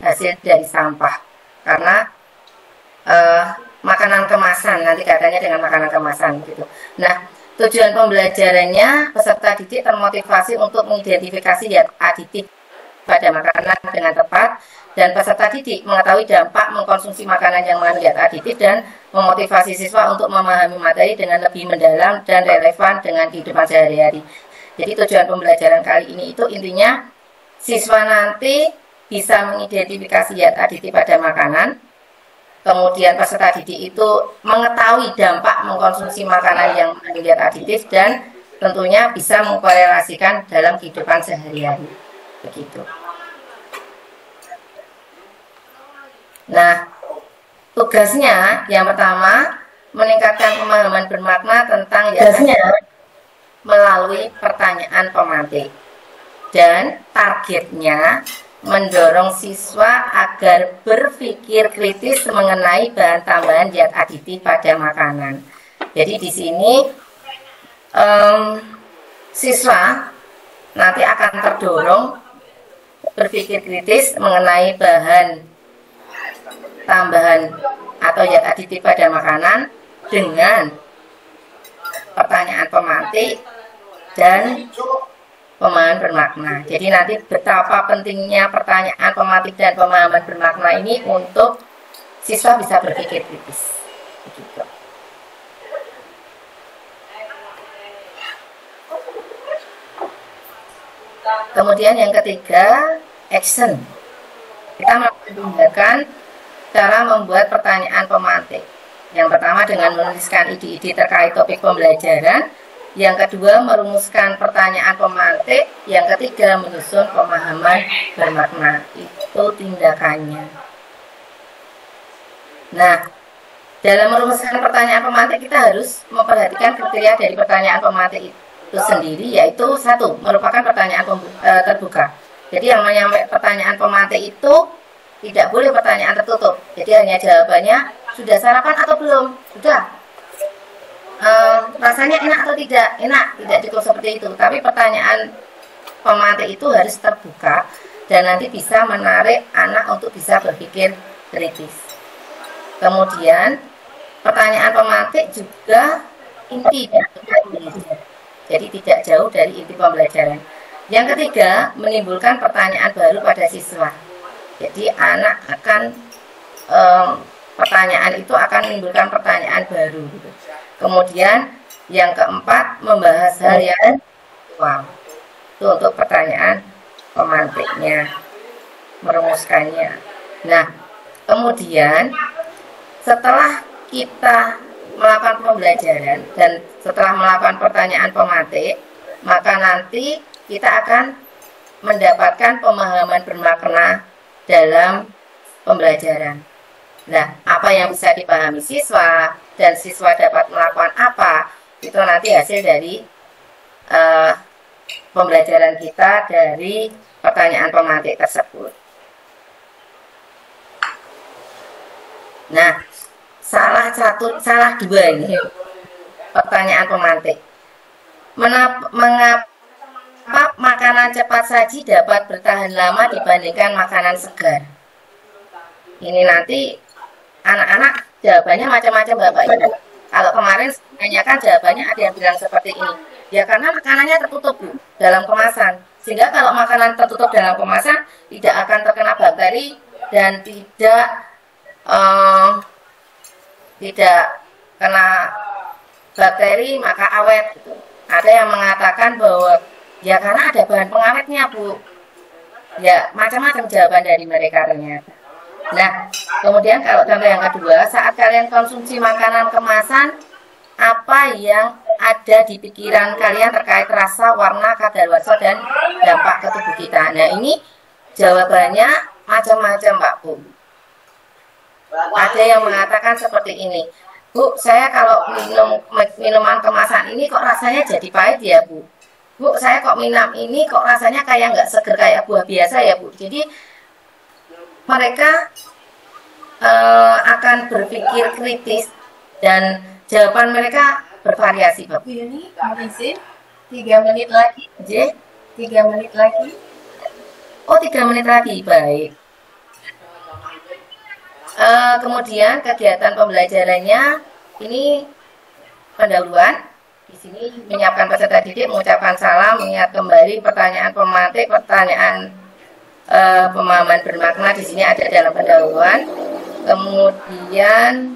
hasil dari sampah, karena makanan kemasan, nanti katanya dengan makanan kemasan gitu. Nah, tujuan pembelajarannya peserta didik termotivasi untuk mengidentifikasi zat aditif pada makanan dengan tepat, dan peserta didik mengetahui dampak mengkonsumsi makanan yang mengandung zat aditif dan memotivasi siswa untuk memahami materi dengan lebih mendalam dan relevan dengan kehidupan sehari-hari. Jadi tujuan pembelajaran kali ini itu intinya siswa nanti bisa mengidentifikasi zat aditif pada makanan, kemudian peserta didik itu mengetahui dampak mengkonsumsi makanan yang mengandung zat aditif, dan tentunya bisa mengkorelasikan dalam kehidupan sehari-hari. Begitu. Nah, tugasnya yang pertama meningkatkan pemahaman bermakna tentang tugasnya melalui pertanyaan pemantik, dan targetnya mendorong siswa agar berpikir kritis mengenai bahan tambahan zat aditif pada makanan. Jadi di sini siswa nanti akan terdorong berpikir kritis mengenai bahan tambahan atau zat aditif pada makanan dengan pertanyaan pemantik dan pemahaman bermakna. Jadi nanti betapa pentingnya pertanyaan pemantik dan pemahaman bermakna ini untuk siswa bisa berpikir kritis. Begitu. Kemudian yang ketiga, action. Kita menggunakan cara membuat pertanyaan pemantik. Yang pertama dengan menuliskan ide-ide terkait topik pembelajaran. Yang kedua merumuskan pertanyaan pemantik. Yang ketiga menyusun pemahaman bermakna. Itu tindakannya. Nah, dalam merumuskan pertanyaan pemantik kita harus memperhatikan kriteria dari pertanyaan pemantik itu sendiri, yaitu satu, merupakan pertanyaan terbuka. Jadi yang namanya pertanyaan pemantik itu tidak boleh pertanyaan tertutup. Jadi hanya jawabannya sudah sarapan atau belum, sudah, rasanya enak atau tidak, enak, tidak cukup seperti itu. Tapi pertanyaan pemantik itu harus terbuka dan nanti bisa menarik anak untuk bisa berpikir kritis. Kemudian pertanyaan pemantik juga inti dari pembelajaran, jadi tidak jauh dari inti pembelajaran. Yang ketiga, menimbulkan pertanyaan baru pada siswa. Jadi anak akan pertanyaan itu akan menimbulkan pertanyaan baru. Gitu. Kemudian yang keempat, membahas hal yang aktual. Itu untuk pertanyaan pemantiknya, merumuskannya. Nah, kemudian setelah kita melakukan pembelajaran dan setelah melakukan pertanyaan pemantik, maka nanti kita akan mendapatkan pemahaman bermakna dalam pembelajaran. Nah, apa yang bisa dipahami siswa dan siswa dapat melakukan apa, itu nanti hasil dari pembelajaran kita dari pertanyaan pemantik tersebut. Nah, salah dua ini pertanyaan pemantik. Mengapa makanan cepat saji dapat bertahan lama dibandingkan makanan segar? Ini nanti anak-anak jawabannya macam-macam Bapak Ibu. Kalau kemarin tanyakan jawabannya ada yang bilang seperti ini. Ya karena makanannya tertutup Bu, dalam kemasan. Sehingga kalau makanan tertutup dalam kemasan tidak akan terkena bakteri dan tidak kena bakteri, maka awet gitu. Ada yang mengatakan bahwa ya karena ada bahan pengawetnya Bu. Ya macam-macam jawaban dari mereka ternyata. Nah, kemudian kalau contoh yang kedua, saat kalian konsumsi makanan kemasan, apa yang ada di pikiran kalian terkait rasa, warna, kadaluarsa, dan dampak ke tubuh kita? Nah, ini jawabannya macam-macam Pak Bu. Ada yang mengatakan seperti ini, Bu, saya kalau minum minuman kemasan ini kok rasanya jadi pahit ya Bu. Bu, saya kok minum ini kok rasanya kayak nggak seger kayak buah biasa ya Bu. Jadi mereka akan berpikir kritis dan jawaban mereka bervariasi Bapak. Ini izin 3 menit lagi, J. 3 menit lagi. Oh, 3 menit lagi, baik. Kemudian kegiatan pembelajarannya ini pendahuluan. Di sini menyiapkan peserta didik, mengucapkan salam, mengingat kembali pertanyaan pemantik, pertanyaan pemahaman bermakna di sini ada dalam pendahuluan. Kemudian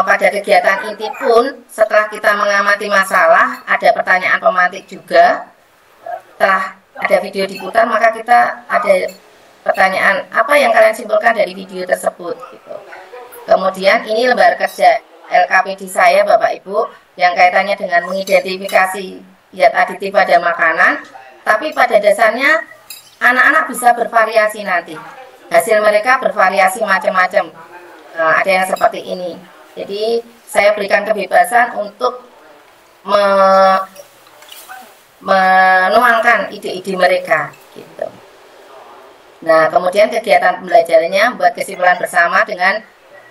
pada kegiatan inti pun setelah kita mengamati masalah ada pertanyaan pemantik juga. Setelah ada video diputar maka kita ada pertanyaan apa yang kalian simpulkan dari video tersebut gitu. Kemudian ini lembar kerja LKPD saya Bapak Ibu yang kaitannya dengan mengidentifikasi zat aditif pada makanan, tapi pada dasarnya anak-anak bisa bervariasi nanti. Hasil mereka bervariasi macam-macam. Nah, ada yang seperti ini. Jadi saya berikan kebebasan untuk menuangkan ide-ide mereka gitu. Nah, kemudian kegiatan pembelajarannya buat kesimpulan bersama dengan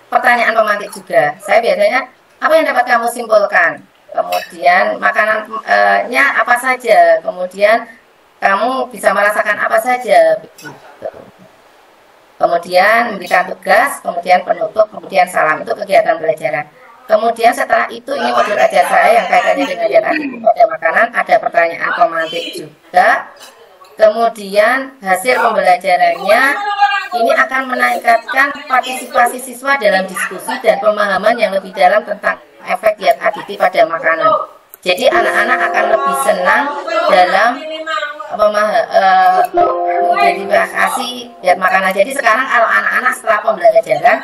pertanyaan pemantik juga. Saya biasanya, apa yang dapat kamu simpulkan? Kemudian makanannya apa saja? Kemudian kamu bisa merasakan apa saja? Begitu. Kemudian memberikan tugas, kemudian penutup, kemudian salam. Itu kegiatan pembelajaran. Kemudian setelah itu ini modul ajar saya yang kaitannya dengan zat aditif pada makanan. Ada pertanyaan pemantik juga. Kemudian hasil pembelajarannya ini akan meningkatkan partisipasi siswa dalam diskusi dan pemahaman yang lebih dalam tentang efek zat aditif pada makanan. Jadi anak-anak akan lebih senang dalam mengidentifikasi zat makanan. Jadi sekarang kalau anak-anak setelah pembelajaran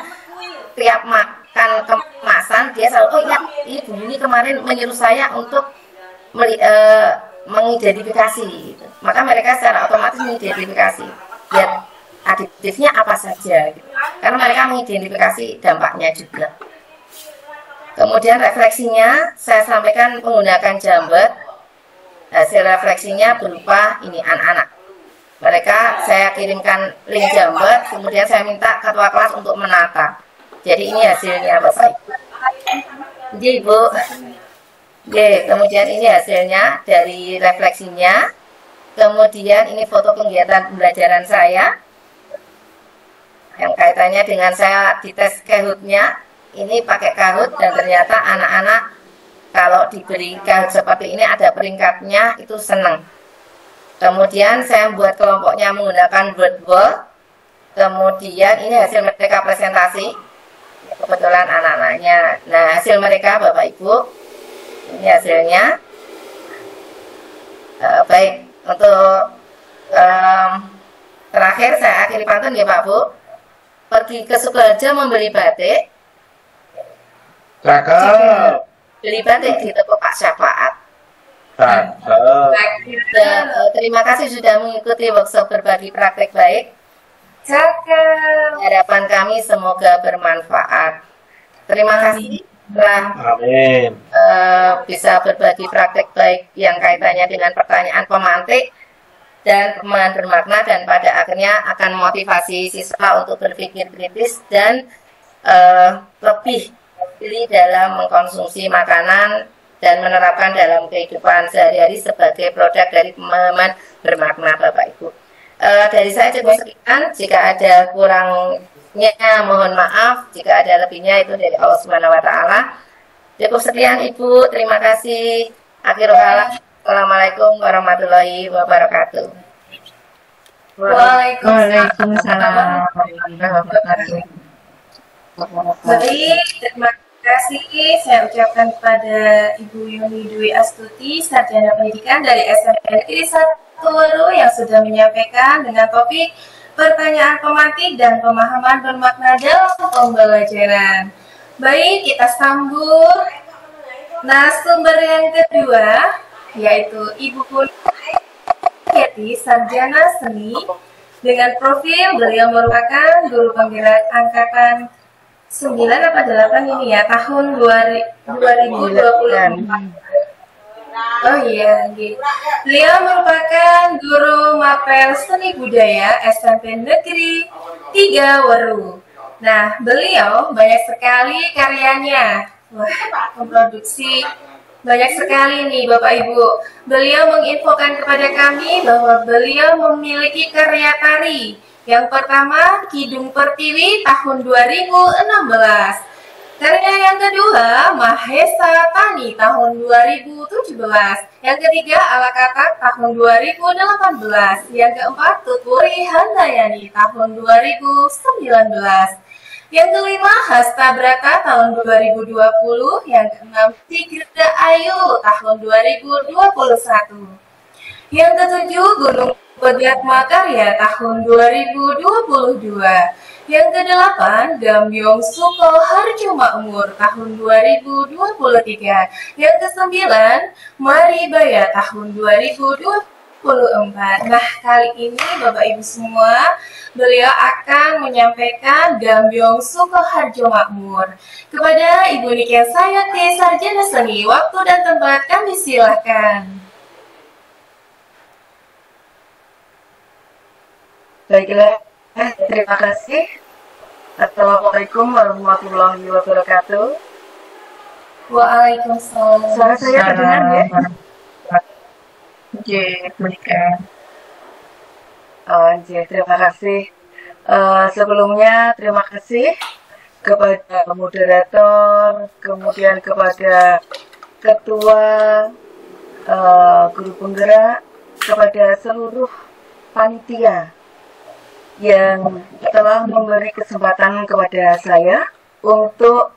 tiap makan kemasan dia selalu, oh iya, ibu ini kemarin menyuruh saya untuk mengidentifikasi gitu. Maka mereka secara otomatis mengidentifikasi zat aditifnya apa saja gitu. Karena mereka mengidentifikasi dampaknya juga. Kemudian refleksinya saya sampaikan menggunakan Jamboard. Hasil refleksinya berupa ini anak-anak. Mereka saya kirimkan link Jamboard, kemudian saya minta ketua kelas untuk menata. Jadi ini hasilnya Bapak Ibu. Jadi Ibu, kemudian ini hasilnya dari refleksinya. Kemudian ini foto kegiatan pembelajaran saya yang kaitannya dengan saya dites Kahoot-nya. Ini pakai Kahoot dan ternyata anak-anak kalau diberi Kahoot seperti ini ada peringkatnya, itu senang. Kemudian saya membuat kelompoknya menggunakan word wall. Kemudian ini hasil mereka presentasi. Kebetulan anak-anaknya. Nah, hasil mereka Bapak Ibu, ini hasilnya. Baik, untuk terakhir saya akhiri pantun ya Pak Bu. Pergi ke Sukoharjo membeli batik. Cakep. Beli batik di toko Pak Syafaat. Terima kasih sudah mengikuti workshop berbagi praktek baik. Cakep. Harapan kami semoga bermanfaat. Terima kasih telah bisa berbagi praktek baik yang kaitannya dengan pertanyaan pemantik dan pemahaman bermakna, dan pada akhirnya akan memotivasi siswa untuk berpikir kritis dan lebih pilih dalam mengkonsumsi makanan dan menerapkan dalam kehidupan sehari-hari sebagai produk dari pemahaman bermakna Bapak Ibu. Dari saya cukup sekian. Jika ada kurangnya mohon maaf, jika ada lebihnya itu dari Allah Subhanahu wa Ta'ala. Cukup sekian Ibu, terima kasih. Akhirul kalam, assalamualaikum warahmatullahi wabarakatuh. Waalaikumsalam. Baik, terima kasih saya ucapkan kepada Ibu Yuni Dwi Astuti, Sarjana Pendidikan dari SMP Negeri 1 Waru yang sudah menyampaikan dengan topik pertanyaan pemantik dan pemahaman bermakna dalam pembelajaran. Baik, kita sambut narasumber yang kedua, yaitu Ibu Yeti, Sarjana Seni. Dengan profil beliau merupakan guru penggerak angkatan 9 apa 8 ini ya, tahun 2024. Oh iya, gitu. Beliau merupakan guru mapel seni budaya SMP Negeri 3 Waru. Nah, beliau banyak sekali karyanya. Wah, memproduksi banyak sekali nih Bapak Ibu. Beliau menginfokan kepada kami bahwa beliau memiliki karya tari Yang pertama, Kidung Pertiwi tahun 2016. Karya yang kedua, Mahesa Tani tahun 2017. Yang ketiga, Alakatak tahun 2018. Yang keempat, Tuturi Handayani tahun 2019. Yang kelima, Hasta Brata tahun 2020. Yang keenam, Tigrada Ayu tahun 2021. Yang ketujuh, Gunung Pegat Makarya tahun 2022. Yang kedelapan, Gambyong Suko Harjo Makmur tahun 2023. Yang kesembilan, Maribaya tahun 2024. Nah, kali ini Bapak Ibu semua, beliau akan menyampaikan Gambyong Suko Harjo Makmur. Kepada Ibu Niken Sayati, Sarjana Seni, waktu dan tempat kami silakan. Baiklah, terima kasih. Assalamualaikum warahmatullahi wabarakatuh. Waalaikumsalam. Suara saya terdengar ya? Terima kasih. Sebelumnya terima kasih kepada moderator, kemudian kepada ketua, guru penggerak, kepada seluruh panitia yang telah memberi kesempatan kepada saya untuk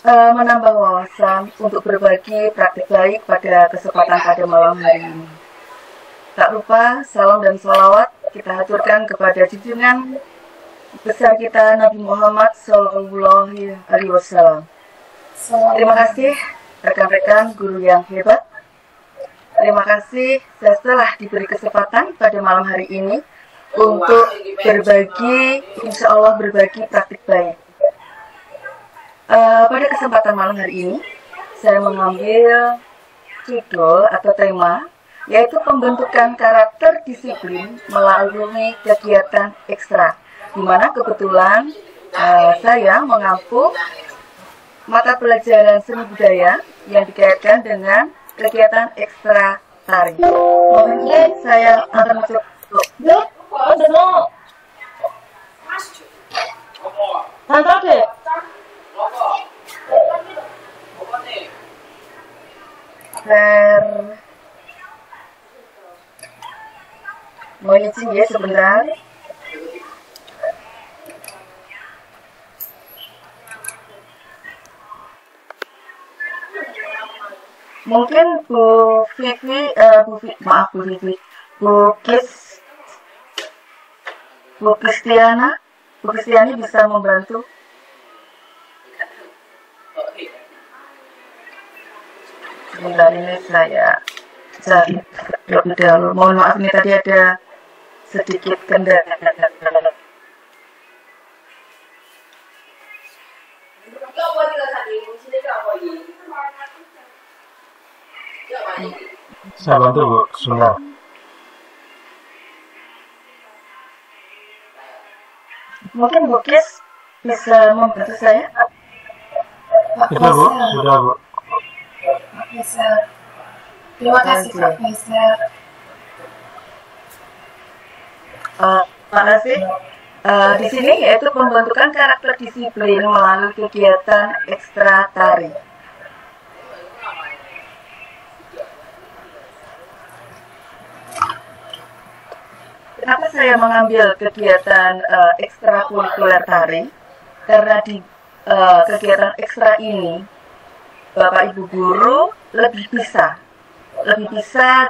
menambah wawasan untuk berbagi praktik baik pada kesempatan pada malam hari ini. Tak lupa salam dan sholawat kita haturkan kepada junjungan besar kita Nabi Muhammad Sallallahu Alaihi Wasallam. Terima kasih rekan-rekan guru yang hebat. Terima kasih saya telah diberi kesempatan pada malam hari ini untuk berbagi, insya Allah berbagi praktik baik. Pada kesempatan malam hari ini, saya mengambil judul atau tema, yaitu pembentukan karakter disiplin melalui kegiatan ekstra. Di mana kebetulan saya mengampu mata pelajaran seni budaya yang dikaitkan dengan kegiatan ekstra tari. Mungkin saya akan mencoba. Mau izin ya sebentar. Mungkin Bu Kristiani bisa membantu. Sebentar ini saya cari terlebih dahulu. Mohon maaf ini tadi ada sedikit kendala. Saya bantu Bu, semua. Mungkin Bu Kis bisa membantu saya. Sudah Bu, sudah Bu. Bisa. Terima kasih Pak Faisal. Terima kasih. Di sini yaitu pembentukan karakter disiplin melalui kegiatan ekstra tari. Kenapa saya mengambil kegiatan ekstrakurikuler tari? Karena di kegiatan ekstra ini, Bapak Ibu guru lebih bisa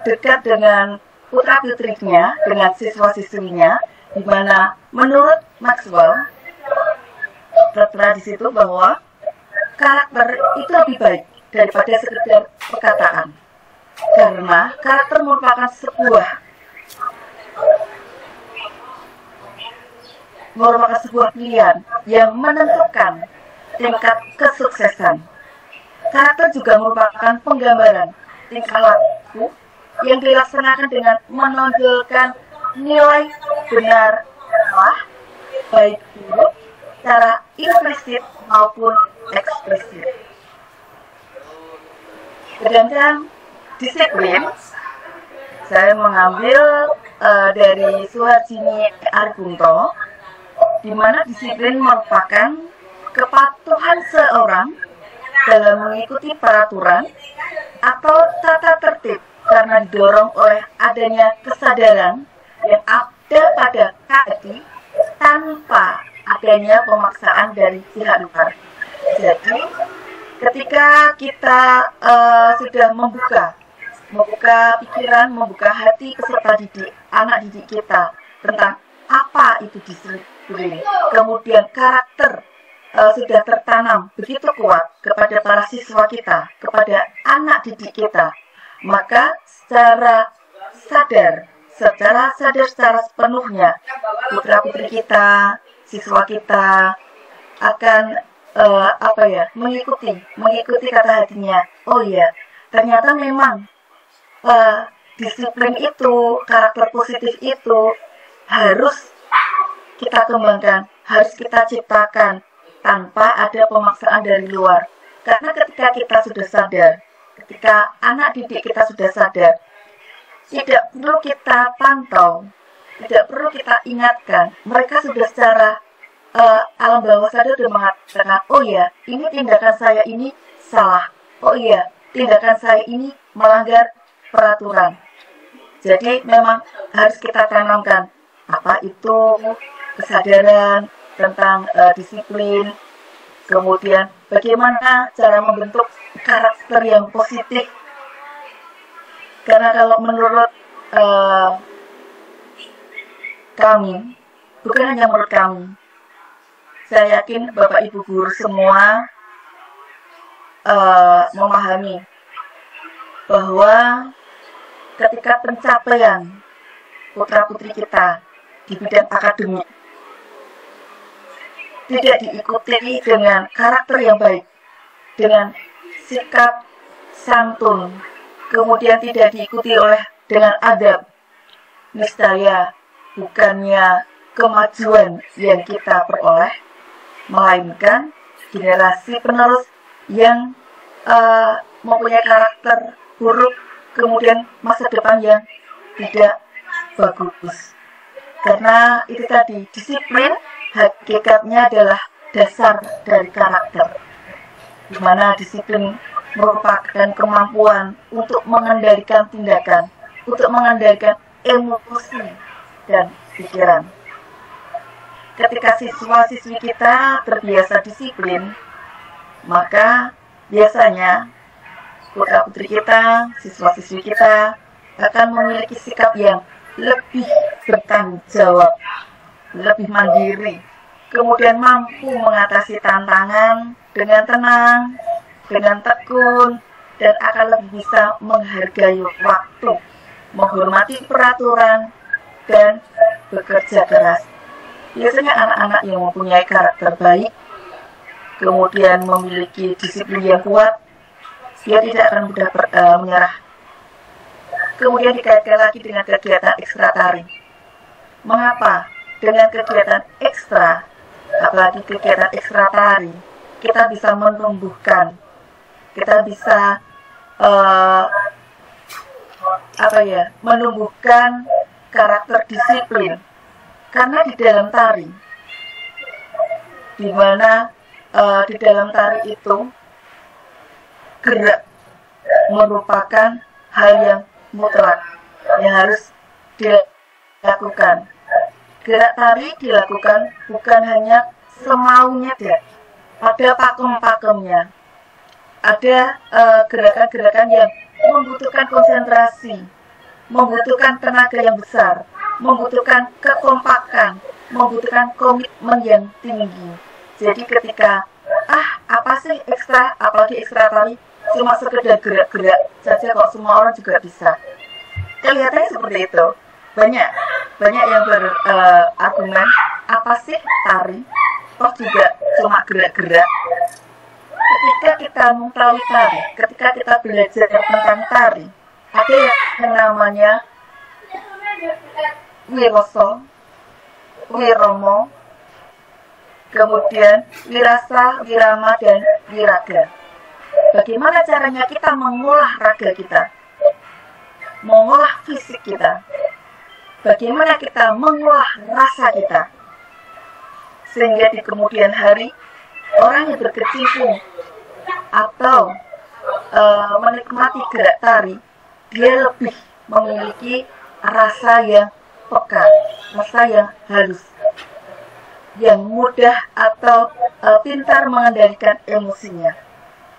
dekat dengan putra-putrinya, dengan siswa-siswinya, di mana menurut Maxwell tertera di situ bahwa karakter itu lebih baik daripada sekedar perkataan, karena karakter merupakan sebuah pilihan yang menentukan tingkat kesuksesan. Karakter juga merupakan penggambaran tingkah laku yang dilaksanakan dengan menonjolkan nilai benar salah, baik buruk, secara implisit maupun eksplisit. Sedangkan disiplin Saya mengambil dari Suharjini Argunto, di mana disiplin merupakan kepatuhan seorang dalam mengikuti peraturan atau tata tertib karena didorong oleh adanya kesadaran yang ada pada KADI tanpa adanya pemaksaan dari pihak luar. Jadi, ketika kita sudah membuka pikiran, membuka hati peserta didik, anak didik kita tentang apa itu disiplin, kemudian karakter sudah tertanam begitu kuat kepada para siswa kita, kepada anak didik kita, maka secara sadar secara sepenuhnya putra putri kita, siswa kita akan mengikuti kata hatinya. Oh iya, ternyata memang disiplin itu, karakter positif itu harus kita kembangkan, harus kita ciptakan tanpa ada pemaksaan dari luar. Karena ketika kita sudah sadar, ketika anak didik kita sudah sadar, tidak perlu kita pantau, tidak perlu kita ingatkan. Mereka sudah secara alam bawah sadar sudah mengatakan, oh ya, ini tindakan saya ini salah. Oh iya, tindakan saya ini melanggar peraturan. Jadi memang harus kita tanamkan apa itu kesadaran tentang disiplin, kemudian bagaimana cara membentuk karakter yang positif. Karena kalau menurut kami, bukan hanya menurut kami, saya yakin Bapak Ibu guru semua memahami bahwa ketika pencapaian putra-putri kita di bidang akademik tidak diikuti dengan karakter yang baik, dengan sikap santun, kemudian tidak diikuti dengan adab, niscaya bukannya kemajuan yang kita peroleh, melainkan generasi penerus yang mempunyai karakter buruk, kemudian masa depan yang tidak bagus. Karena itu tadi, disiplin hakikatnya adalah dasar dari karakter, di mana disiplin merupakan kemampuan untuk mengendalikan tindakan, untuk mengendalikan emosi dan pikiran. Ketika siswa-siswi kita terbiasa disiplin, maka biasanya putra-putri kita, siswa-siswi kita akan memiliki sikap yang lebih bertanggung jawab, lebih mandiri, kemudian mampu mengatasi tantangan dengan tenang, dengan tekun, dan akan lebih bisa menghargai waktu, menghormati peraturan, dan bekerja keras. Biasanya anak-anak yang mempunyai karakter baik, kemudian memiliki disiplin yang kuat, dia tidak akan mudah menyerah. Kemudian dikaitkan lagi dengan kegiatan ekstra tari. Mengapa? Dengan kegiatan ekstra, apalagi kegiatan ekstra tari, kita bisa menumbuhkan, kita bisa menumbuhkan karakter disiplin. Karena di dalam tari, di mana di dalam tari itu gerak merupakan hal yang mutlak yang harus dilakukan. Gerak tari dilakukan bukan hanya semaunya deh. Ada pakem-pakemnya. Ada gerakan-gerakan yang membutuhkan konsentrasi, membutuhkan tenaga yang besar, membutuhkan kekompakan, membutuhkan komitmen yang tinggi. Jadi ketika apa sih ekstra, apalagi ekstra tari, cuma sekedar gerak-gerak saja kok semua orang juga bisa. Kelihatannya seperti itu. Banyak yang berargumen, apa sih tari? Toh juga cuma gerak-gerak. Ketika kita mengetahui tari, ketika kita belajar tentang tari, ada yang namanya wiroso, wiromo, kemudian wirasa, wirama, dan wiraga. Bagaimana caranya kita mengolah raga kita? mengolah fisik kita, bagaimana kita mengolah rasa kita, sehingga di kemudian hari orang yang berkecimpung atau menikmati gerak tari, dia lebih memiliki rasa yang peka, rasa yang halus, yang mudah atau pintar mengendalikan emosinya.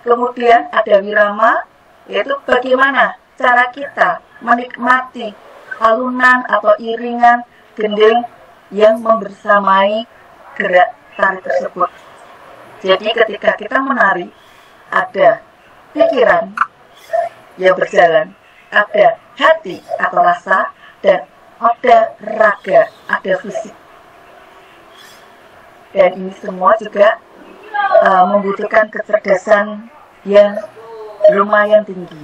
Kemudian ada wirama, yaitu bagaimana cara kita menikmati alunan atau iringan gending yang membersamai gerak tari tersebut. Jadi ketika kita menari, ada pikiran yang berjalan, ada hati atau rasa, dan ada raga, ada fisik. Dan ini semua juga membutuhkan kecerdasan yang lumayan tinggi,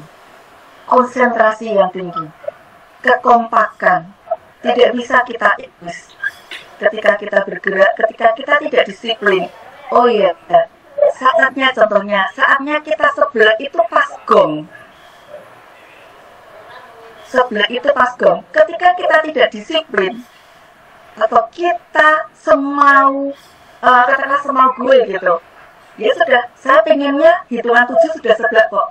konsentrasi yang tinggi, kekompakan. Tidak bisa kita egois ketika kita bergerak, ketika kita tidak disiplin. Oh iya, saatnya contohnya, saatnya kita sebelah itu pas gong. Sebelah itu pas gong. Ketika kita tidak disiplin, atau kita semau, katakanlah semau gue gitu, ya sudah, saya pengennya hitungan 7 sudah sebelah kok.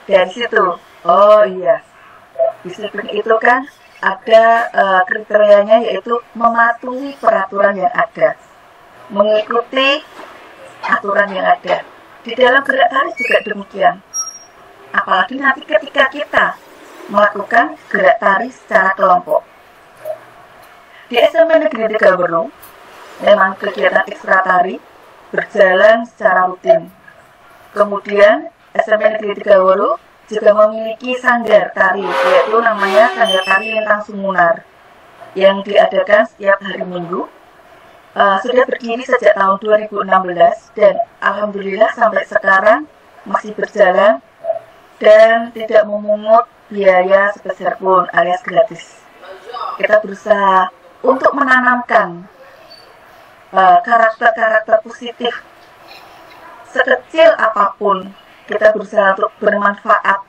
Dari situ, oh iya, disiplin itu kan ada kriterianya, yaitu mematuhi peraturan yang ada, mengikuti aturan yang ada. Di dalam gerak tari juga demikian. Apalagi nanti ketika kita melakukan gerak tari secara kelompok. Di SMP Negeri 3 Weru, memang kegiatan ekstra tari berjalan secara rutin. Kemudian SMP Negeri 3 Weru juga memiliki sanggar tari, yaitu namanya Sanggar Tari Lintang Sumunar, yang diadakan setiap hari Minggu. Sudah berdiri sejak tahun 2016 dan alhamdulillah sampai sekarang masih berjalan dan tidak memungut biaya sebesar pun, alias gratis. Kita berusaha untuk menanamkan karakter-karakter positif sekecil apapun. Kita berusaha untuk bermanfaat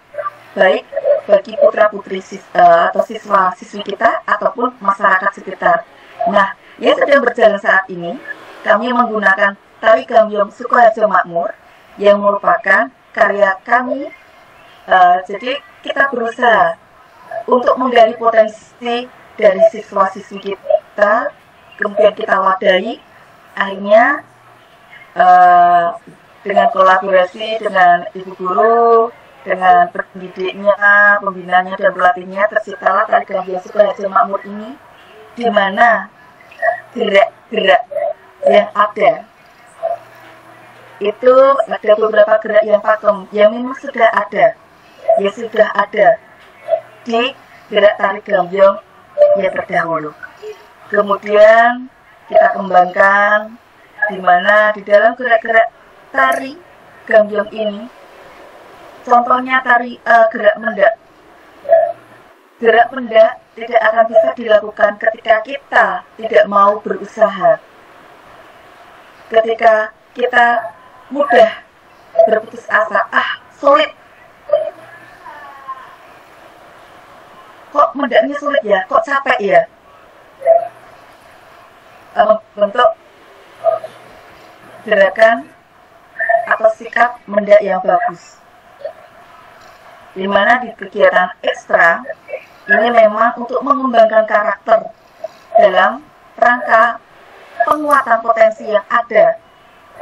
baik bagi putra-putri atau siswa-siswi kita ataupun masyarakat sekitar. Nah, yang sedang berjalan saat ini, kami menggunakan tari gambyong Sukoharjo Makmur yang merupakan karya kami. Jadi kita berusaha untuk menggali potensi dari siswa-siswi kita, kemudian kita wadahi, akhirnya dengan kolaborasi dengan ibu guru, dengan pendidiknya, pembinanya dan pelatihnya, terciptalah tari gambyong Sukoharjo Makmur ini, di mana gerak-gerak yang ada itu ada beberapa gerak yang pakem yang memang sudah ada, yang sudah ada di gerak tari gambyong yang terdahulu. Kemudian kita kembangkan, di mana di dalam gerak-gerak tari gambyong ini, contohnya tari gerak mendak. Gerak mendak tidak akan bisa dilakukan ketika kita tidak mau berusaha. Ketika kita mudah berputus asa, sulit. Kok mendaknya sulit ya? Kok capek ya? Bentuk gerakan atau sikap mendak yang bagus. Di mana di kegiatan ekstra ini memang untuk mengembangkan karakter dalam rangka penguatan potensi yang ada,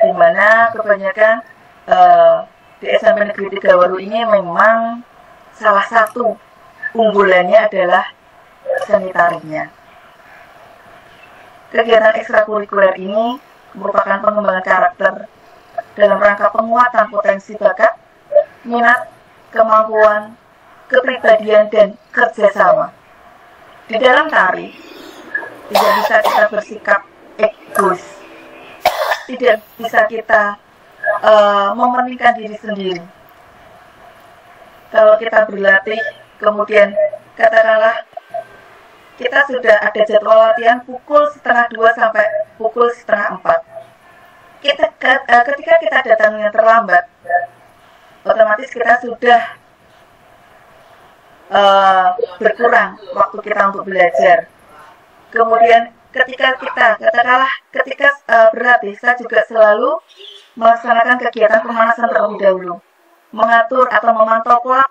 di mana kebanyakan di SMP Negeri 3 Weru ini memang salah satu unggulannya adalah seni tarinya. Kegiatan ekstrakurikuler ini merupakan pengembangan karakter dalam rangka penguatan potensi bakat, minat, kemampuan, kepribadian, dan kerjasama. Di dalam tari, tidak bisa kita bersikap egois, tidak bisa kita mementingkan diri sendiri. Kalau kita berlatih, kemudian katakanlah kita sudah ada jadwal latihan pukul 1:30 sampai pukul 3:30. Ketika kita datangnya terlambat, otomatis kita sudah berkurang waktu kita untuk belajar. Kemudian ketika kita katakanlah ketika berlatih, saya juga selalu melaksanakan kegiatan pemanasan terlebih dahulu, mengatur atau memantau pola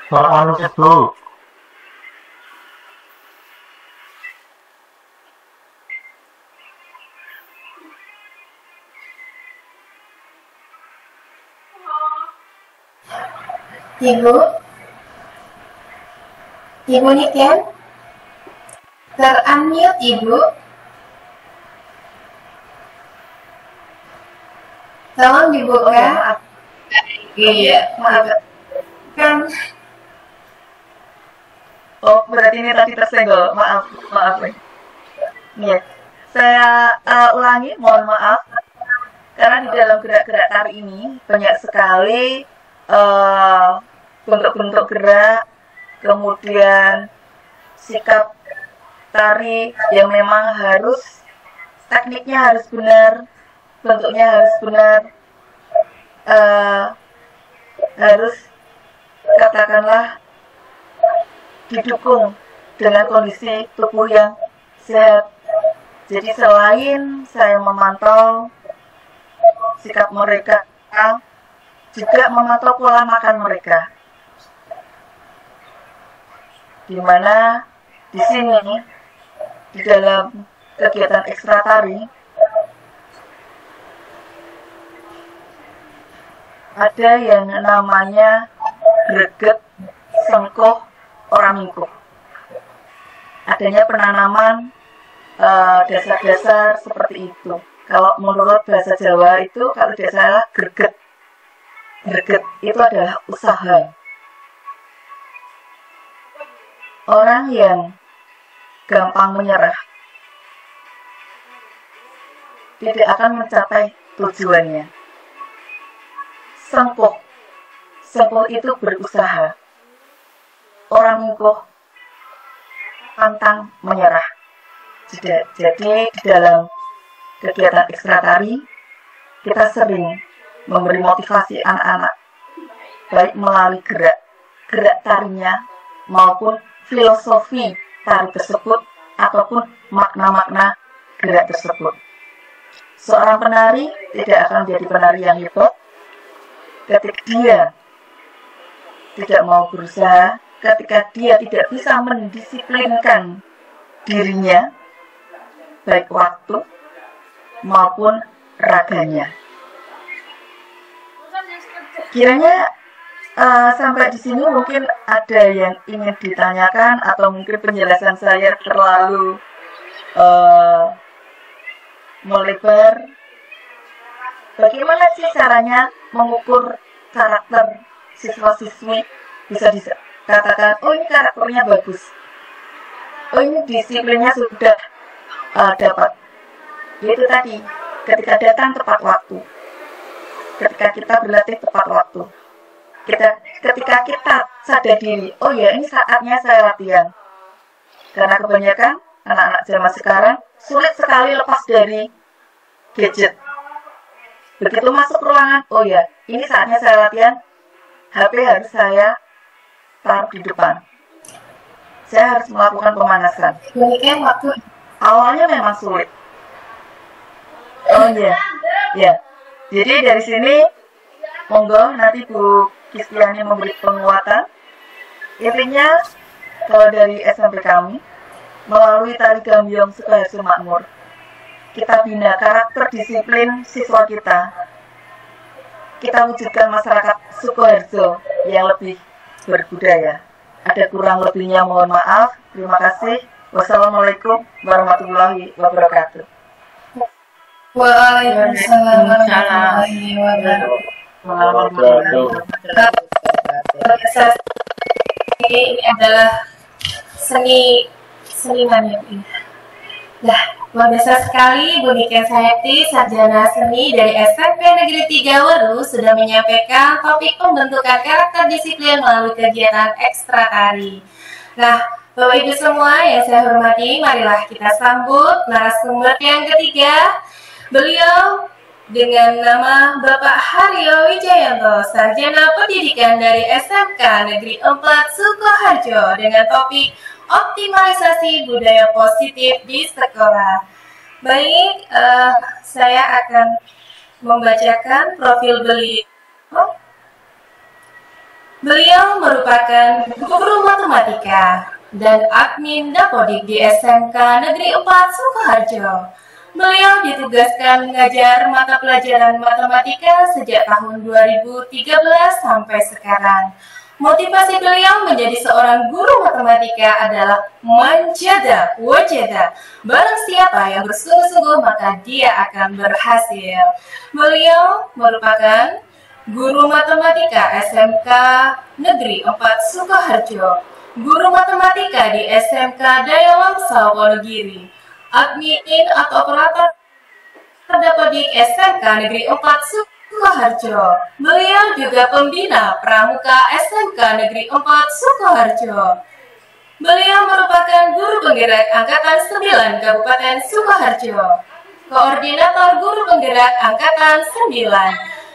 Soal itu, Ibu Niken, ter-unmute Ibu. Tolong dibuka. Iya, maaf. Kan Oh, berarti ini tadi tersenggol. Maaf. Iya. Saya ulangi, mohon maaf. Karena di dalam gerak-gerak tari ini banyak sekali bentuk-bentuk gerak, kemudian sikap tari yang memang harus tekniknya harus benar, bentuknya harus benar, harus katakanlah didukung dengan kondisi tubuh yang sehat. Jadi selain saya memantau sikap mereka, juga memantau pola makan mereka. Di mana di sini di dalam kegiatan ekstra tari ada yang namanya greget, sengkoh, orang mingkup. Adanya penanaman dasar-dasar seperti itu. Kalau menurut bahasa Jawa itu kalau tidak salah greget. Greget itu adalah usaha. Orang yang gampang menyerah tidak akan mencapai tujuannya. Sengkuh itu berusaha. Orang mingkuh pantang menyerah. Jadi di dalam kegiatan ekstra tari kita sering memberi motivasi anak-anak baik melalui gerak tarinya maupun filosofi tari tersebut ataupun makna-makna gerak tersebut. Seorang penari tidak akan menjadi penari yang hebat ketika dia tidak mau berusaha, ketika dia tidak bisa mendisiplinkan dirinya, baik waktu maupun raganya. Kiranya sampai di sini mungkin ada yang ingin ditanyakan atau mungkin penjelasan saya terlalu melebar. Bagaimana sih caranya mengukur karakter siswa-siswi bisa dikatakan, oh ini karakternya bagus, oh ini disiplinnya sudah dapat. Yaitu tadi, ketika datang tepat waktu, ketika kita berlatih tepat waktu, ketika kita sadar diri, oh ya ini saatnya saya latihan. Karena kebanyakan anak-anak zaman sekarang sulit sekali lepas dari gadget. Begitu masuk ruangan, oh ya ini saatnya saya latihan, HP harus saya taruh di depan. Saya harus melakukan pemanasan. Demikian waktu Awalnya memang sulit. Oh iya, ya. Jadi dari sini, monggo nanti Bu Kistiani memberi penguatan. Intinya, kalau dari SMP kami, melalui tari Gambyong Sukoharjo Makmur, kita bina karakter disiplin siswa kita. Kita wujudkan masyarakat Sukoharjo yang lebih berbudaya. Ada kurang lebihnya mohon maaf. Terima kasih. Wassalamualaikum warahmatullahi wabarakatuh. Waalaikumsalam warahmatullahi wabarakatuh. Ini adalah seniman yang indah. Nah, Luar biasa sekali, Bu Niken Sayati, Sarjana Seni dari SMP Negeri 3 Weru sudah menyampaikan topik pembentukan karakter disiplin melalui kegiatan ekstra tari. Nah, Bapak Ibu semua yang saya hormati, marilah kita sambut narasumber yang ketiga. Beliau dengan nama Bapak Haryo Wijayanto, Sarjana Pendidikan dari SMK Negeri 4 Sukoharjo dengan topik optimalisasi budaya positif di sekolah. Baik, saya akan membacakan profil beliau. Beliau merupakan guru matematika dan admin Dapodik di SMK Negeri 4 Sukoharjo. Beliau ditugaskan mengajar mata pelajaran matematika sejak tahun 2013 sampai sekarang. Motivasi beliau menjadi seorang guru matematika adalah manjada, wajada. Barang siapa yang bersungguh-sungguh maka dia akan berhasil. Beliau merupakan guru matematika SMK Negeri 4 Sukoharjo, guru matematika di SMK Daya Langsa Wonogiri, admin atau operator terdapat di SMK Negeri 4 Sukoharjo. Beliau juga pembina pramuka SMK Negeri 4 Sukoharjo. Beliau merupakan guru penggerak Angkatan 9 Kabupaten Sukoharjo, koordinator guru penggerak Angkatan 9,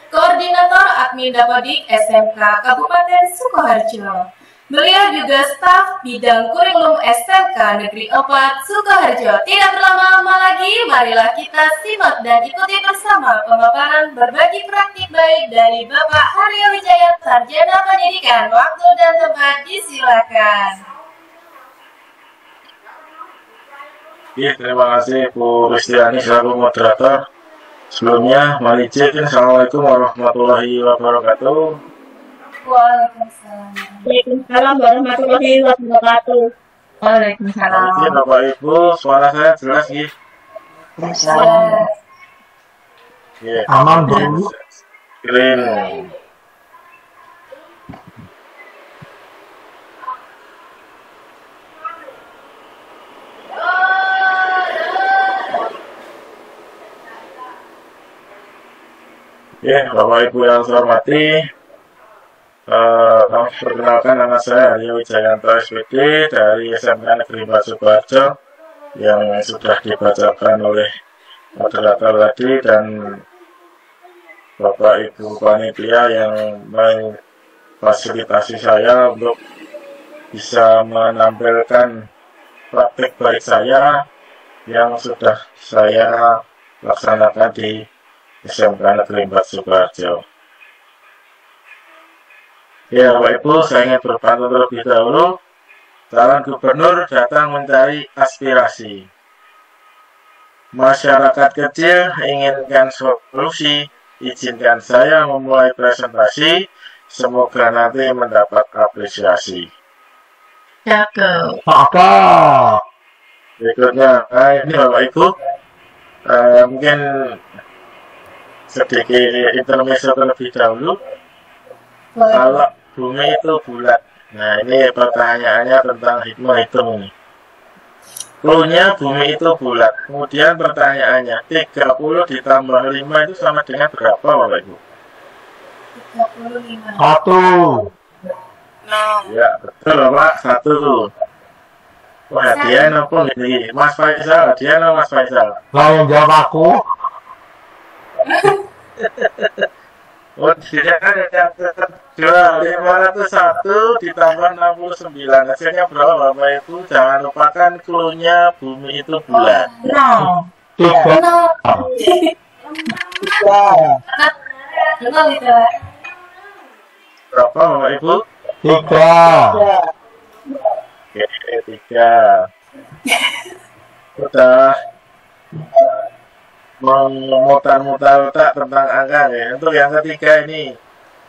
koordinator admin Dapodik SMK Kabupaten Sukoharjo. Beliau juga staf bidang kurikulum SMK Negeri 4 Sukoharjo. Tidak berlama-lama lagi, marilah kita simak dan ikuti bersama pemaparan berbagi praktik baik dari Bapak Haryo Wijayanto, Sarjana Pendidikan. Waktu dan tempat disilakan. Ya, terima kasih Bu Kristiani selaku moderator. Sebelumnya, mari cek. Assalamualaikum warahmatullahi wabarakatuh. Waalaikumsalam. Waalaikumsalam warahmatullahi wabarakatuh. Waalaikumsalam. Oke, Bapak Ibu, suara saya jelas ya? Ya. Aman dulu. Keren. Ya, Bapak Ibu yang saya hormati, perkenalkan nama saya Haryo Wijayanto SPD dari SMK Negeri 4 Sukoharjo yang sudah dibacakan oleh moderator tadi dan Bapak Ibu panitia yang memfasilitasi saya untuk bisa menampilkan praktik baik saya yang sudah saya laksanakan di SMK Negeri 4 Sukoharjo. Ya, Bapak Ibu, saya ingin berpantun terlebih dahulu. Calon gubernur datang mencari aspirasi. Masyarakat kecil inginkan solusi. Izinkan saya memulai presentasi. Semoga nanti mendapat apresiasi. Cakep. Berikutnya, ini Bapak Ibu, mungkin sedikit intermezzo terlebih dahulu. Kalau bumi itu bulat. Nah, ini pertanyaannya tentang hikmah hitung ini. Cluenya bumi itu bulat. Kemudian pertanyaannya, 30 ditambah 5 itu sama dengan berapa, Bapak Ibu? 35. 1. Ya, betul Bapak, 1. Wah, hadiah nopo ini. Mas Faisal, hadiah nopo Mas Faisal. Lah yang jawab aku. Oh, dia kan yang kedua 501 ditambah 69. Hasilnya berapa Bapak Ibu? Jangan lupakan cluenya bumi itu bulat. No. 3. No. Betul itu, Pak. Berapa Bapak Ibu? 3. Oke, 3. Udah memutar-mutar otak tentang angka ya. Untuk yang ketiga ini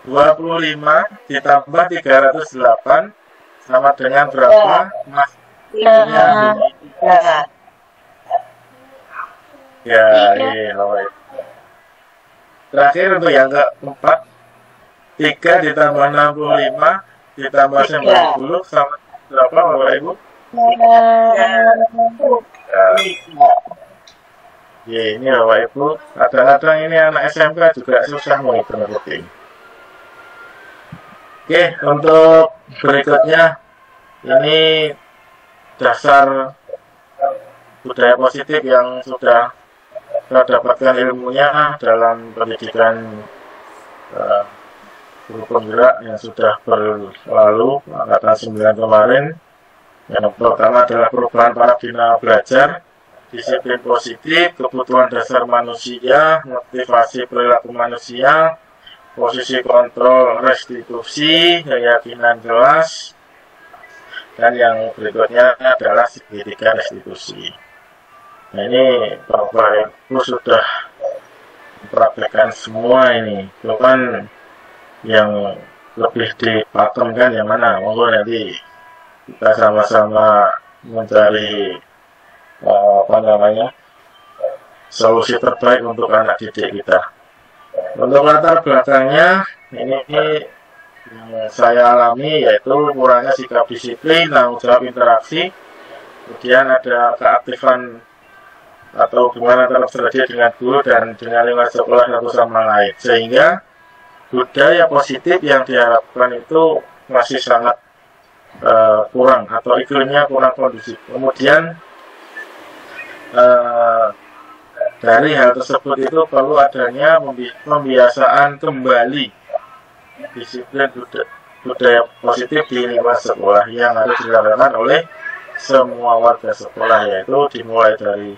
25 ditambah 308 sama dengan berapa? Mas punya ya, ini Bapak Ibu. Terakhir untuk yang keempat, 3 ditambah 65 ditambah 90 sama berapa Bapak Ibu? Ya. Ya, ini Bapak Ibu, kadang-kadang ini anak SMK juga susah menghitung rutin. Oke, untuk berikutnya ini dasar budaya positif yang sudah kita dapatkan ilmunya dalam pendidikan guru penggerak yang sudah berlalu angkatan 9 kemarin. Yang pertama adalah perubahan paradigma belajar, disiplin positif, kebutuhan dasar manusia, motivasi perilaku manusia, posisi kontrol restitusi, keyakinan kelas, dan yang berikutnya adalah segitiga restitusi. Nah, ini Bapak Ibu sudah mempraktekkan semua ini, cuman yang lebih dipatemkan yang mana? Monggo nanti kita sama-sama mencari solusi terbaik untuk anak didik kita. Untuk latar belakangnya ini yang saya alami yaitu kurangnya sikap disiplin, tanggung jawab interaksi, kemudian ada keaktifan atau gimana terjadi dengan guru dan dengan lingkungan sekolah satu sama lain, sehingga budaya positif yang diharapkan itu masih sangat kurang atau iklimnya kurang kondusif. Kemudian dari hal tersebut itu perlu adanya pembiasaan kembali disiplin budaya positif di lingkungan sekolah yang harus dilakukan oleh semua warga sekolah, yaitu dimulai dari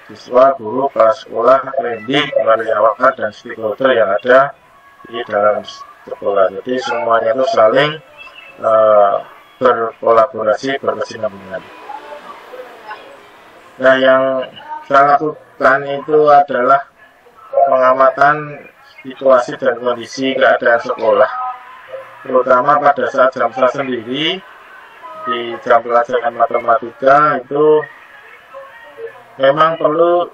siswa, guru, kepala sekolah, pendidik, karyawan, dan stakeholder yang ada di dalam sekolah. Jadi semuanya itu saling berkolaborasi, berkesinambungan. Nah, yang saya lakukan itu adalah pengamatan situasi dan kondisi keadaan sekolah, terutama pada saat jam saya sendiri di jam pelajaran matematika itu memang perlu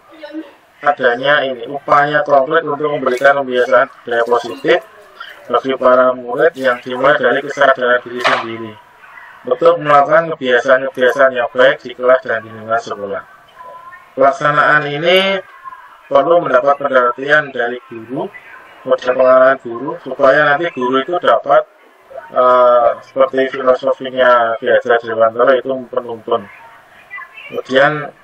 adanya ini upaya konkret untuk memberikan pembiasaan budaya positif bagi para murid yang dimulai dari kesadaran diri sendiri untuk melakukan kebiasaan-kebiasaan yang baik di kelas dan di lingkungan sekolah. Pelaksanaan ini perlu mendapat perhatian dari guru, model pengalaman guru, supaya nanti guru itu dapat seperti filosofinya Ki Hajar Dewantara itu penuntun. Kemudian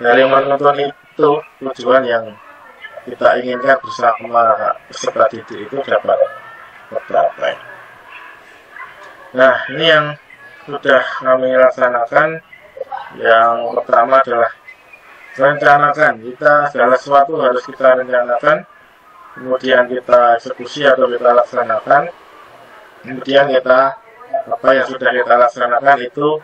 dari menuntun itu tujuan yang kita inginkan bersama peserta didik itu dapat tercapai. Nah, ini yang sudah kami laksanakan. Yang pertama adalah rencanakan. Kita segala sesuatu harus kita rencanakan, kemudian kita eksekusi atau kita laksanakan, kemudian kita apa yang sudah kita laksanakan itu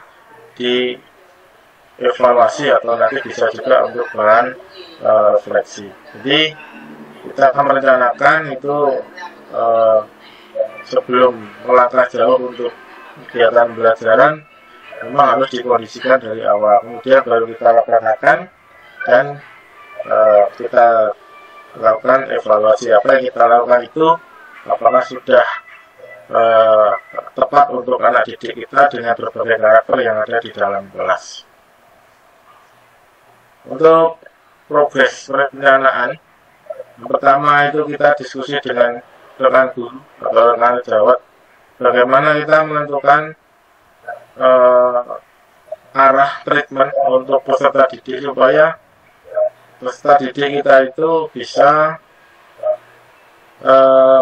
dievaluasi atau nanti bisa juga untuk bahan refleksi. Jadi kita akan merencanakan itu sebelum melangkah jauh untuk kegiatan pembelajaran memang harus dikondisikan dari awal, kemudian baru kita laksanakan dan kita lakukan evaluasi apa yang kita lakukan itu apakah sudah tepat untuk anak didik kita dengan berbagai karakter yang ada di dalam kelas. Untuk progres perencanaan, yang pertama itu kita diskusi dengan rekan guru atau rekan sejawat bagaimana kita menentukan arah treatment untuk peserta didik supaya peserta didik kita itu bisa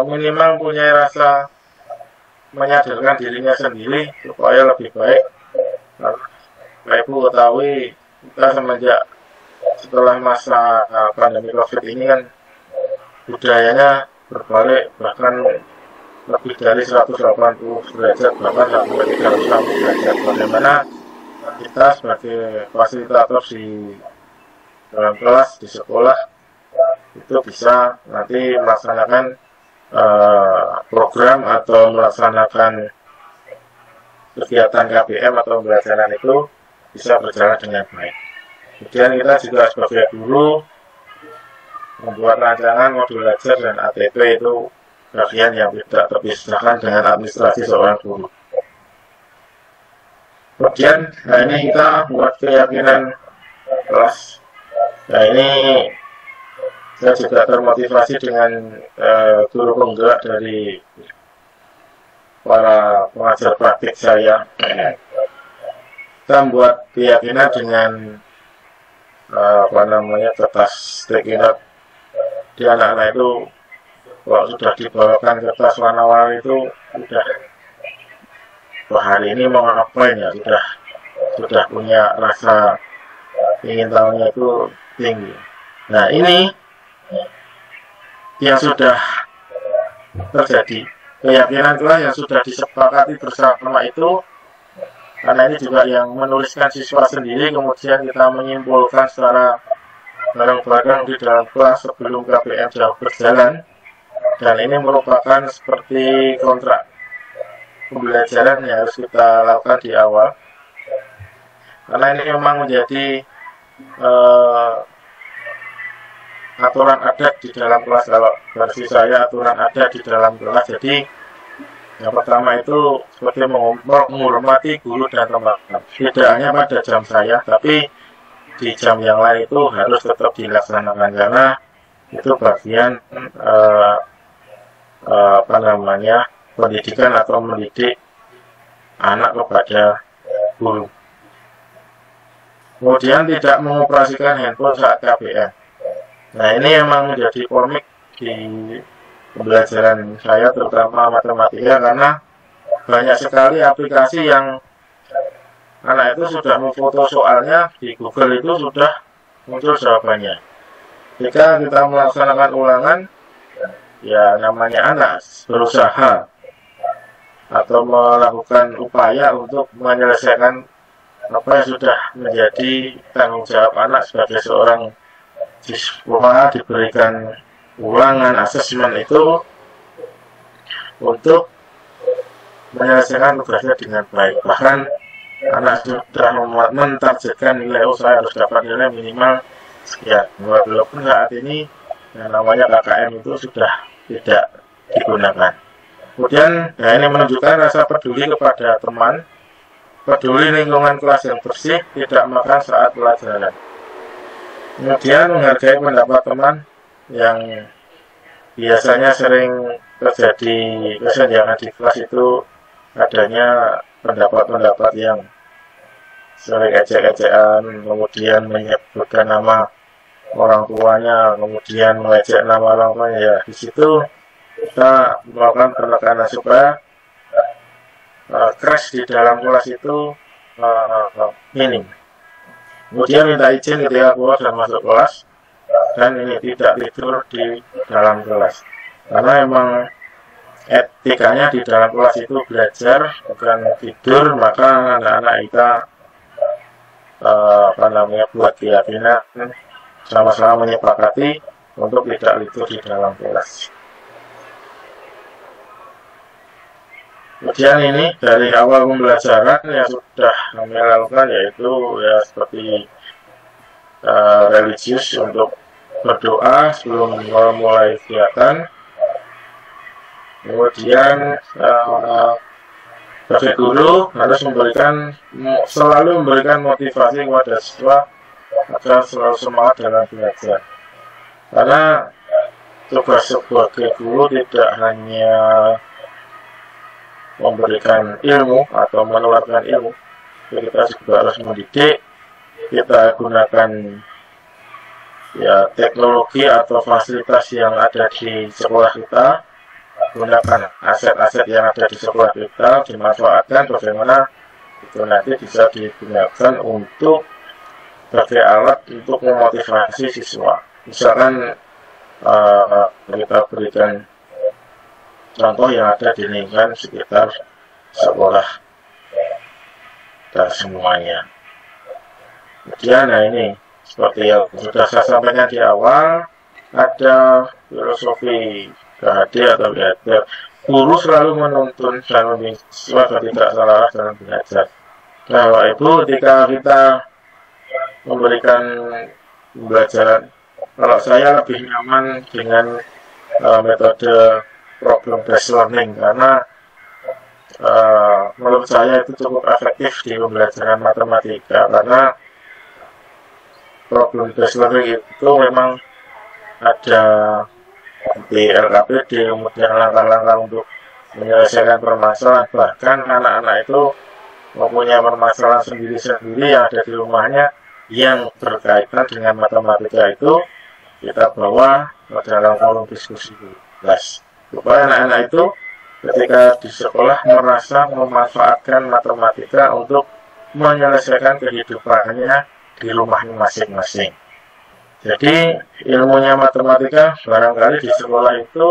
minimal punya rasa menyadarkan dirinya sendiri supaya lebih baik. Bapak Ibu ketahui kita semenjak setelah masa pandemi COVID ini kan budayanya berbalik bahkan lebih dari 180 derajat, bahkan sampai 360 derajat. Bagaimana kita sebagai fasilitator di dalam kelas, di sekolah itu bisa nanti melaksanakan program atau melaksanakan kegiatan KBM atau pembelajaran itu bisa berjalan dengan baik. Kemudian kita juga sebagai guru membuat rancangan modul belajar dan ATP itu bagian yang tidak terpisahkan dengan administrasi seorang guru. Kemudian, nah ini kita buat keyakinan kelas. Nah ini Saya juga termotivasi dengan guru penggerak dari para pengajar praktik saya. Kita membuat keyakinan dengan kertas sticky note di anak-anak itu. Kalau sudah dibawakan kertas warna-warni itu sudah, wah hari ini mau ngapain ya, sudah punya rasa ingin tahunya itu tinggi. Nah ini yang sudah terjadi, keyakinan itulah yang sudah disepakati bersama itu, karena ini juga yang menuliskan siswa sendiri, kemudian kita menyimpulkan secara bareng-bareng di dalam kelas sebelum KBM jauh berjalan. Dan ini merupakan seperti kontrak pembelajaran yang harus kita lakukan di awal, karena ini memang menjadi aturan adat di dalam kelas. Kalau versi saya aturan adat di dalam kelas, jadi yang pertama itu seperti menghormati guru dan teman. Tidak hanya pada jam saya, tapi di jam yang lain itu harus tetap dilaksanakan, karena itu bagian pendidikan atau mendidik anak kepada guru. Kemudian tidak mengoperasikan handphone saat KBM. Nah ini memang menjadi komik di pembelajaran saya, terutama matematika, karena banyak sekali aplikasi yang anak itu sudah memfoto soalnya, di Google itu sudah muncul jawabannya. Jika kita melaksanakan ulangan, ya namanya anak berusaha atau melakukan upaya untuk menyelesaikan apa yang sudah menjadi tanggung jawab anak sebagai seorang siswa, diberikan ulangan asesmen itu untuk menyelesaikan tugasnya dengan baik. Bahkan anak sudah mentargetkan nilai, saya harus dapat nilai minimal sekian. Walaupun saat ini yang namanya KKM itu sudah tidak digunakan. Kemudian ya ini menunjukkan rasa peduli kepada teman, peduli lingkungan kelas yang bersih, tidak makan saat pelajaran. Kemudian menghargai pendapat teman yang biasanya sering terjadi kesenjangan di kelas itu, adanya pendapat-pendapat yang sering ejek-ejekan, kemudian menyebutkan nama orang tuanya, kemudian mengejek nama orang tuanya. Ya di situ kita melakukan penekanan supaya crash di dalam kelas itu minim. Kemudian minta izin ketika keluar dan masuk kelas, dan ini tidak tidur di dalam kelas, karena memang etikanya di dalam kelas itu belajar, bukan tidur. Maka anak-anak kita buat keyakinan sama-sama menyepakati untuk tidak tidur di dalam kelas. Kemudian ini dari awal pembelajaran yang sudah kami lakukan, yaitu ya seperti religius untuk berdoa sebelum mulai kegiatan. Kemudian sebagai guru harus selalu memberikan motivasi kepada siswa agar selalu semangat dalam belajar. Karena tugas sebagai guru tidak hanya memberikan ilmu atau menularkan ilmu, kita juga harus mendidik. Kita gunakan ya teknologi atau fasilitas yang ada di sekolah kita, gunakan aset-aset yang ada di sekolah kita, dimanfaatkan bagaimana itu nanti bisa digunakan untuk sebagai alat untuk memotivasi siswa. Misalkan kita berikan contoh yang ada di lingkungan sekitar sekolah dan semuanya. Kemudian nah ini seperti yang sudah saya sampaikan di awal, ada filosofi KHD atau behavior. Guru selalu menuntun dan membimbing siswa agar tidak salah dalam belajar. Nah, Bapak Ibu, ketika kita memberikan pembelajaran, kalau saya lebih nyaman dengan metode problem based learning, karena menurut saya itu cukup efektif di pembelajaran matematika, karena problem based learning itu memang ada di LKPD, kemudian langkah-langkah untuk menyelesaikan permasalahan. Bahkan anak-anak itu mempunyai permasalahan sendiri-sendiri yang ada di rumahnya yang berkaitan dengan matematika itu kita bawa ke dalam forum diskusi kelas, supaya anak-anak itu ketika di sekolah merasa memanfaatkan matematika untuk menyelesaikan kehidupannya di rumahnya masing-masing. Jadi ilmunya matematika barangkali di sekolah itu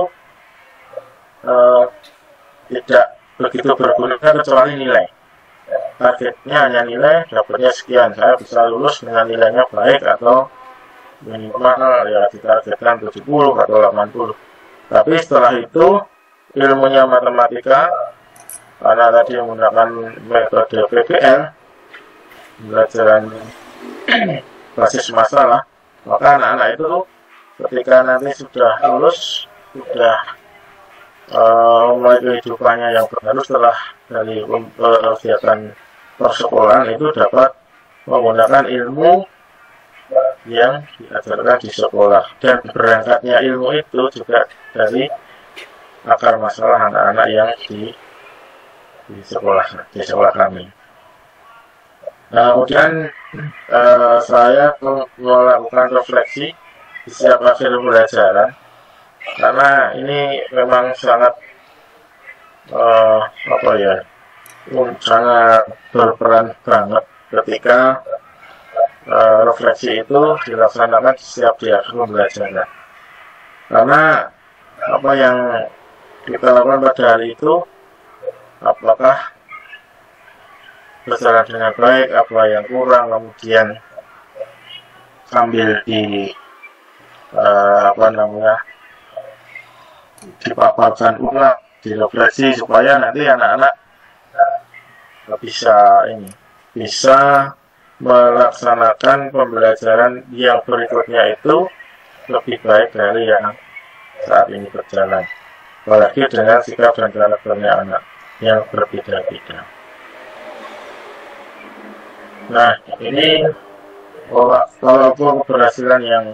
tidak begitu berguna kecuali nilai. Targetnya hanya nilai, dapatnya sekian, saya bisa lulus dengan nilainya baik atau minimal ya ditargetkan 70 atau 80. Tapi setelah itu ilmunya matematika, karena tadi menggunakan metode PBL, pembelajaran basis masalah, maka anak-anak itu ketika nanti sudah lulus, sudah mulai kehidupannya yang baru setelah dari kegiatan persekolahan itu dapat menggunakan ilmu yang diajarkan di sekolah, dan berangkatnya ilmu itu juga dari akar masalah anak-anak yang di sekolah kami. Nah, kemudian saya melakukan refleksi di setiap akhir pembelajaran, karena ini memang sangat sangat berperan banget ketika refleksi itu dilaksanakan setiap di akhir pembelajaran. Karena apa yang kita lakukan pada hari itu, apakah berjalan dengan baik, apa yang kurang, kemudian sambil dipaparkan ulang, direfleksi supaya nanti anak-anak bisa melaksanakan pembelajaran yang berikutnya itu lebih baik dari yang saat ini berjalan, apalagi dengan sikap dan karakternya anak yang berbeda-beda. Nah, ini walaupun keberhasilan yang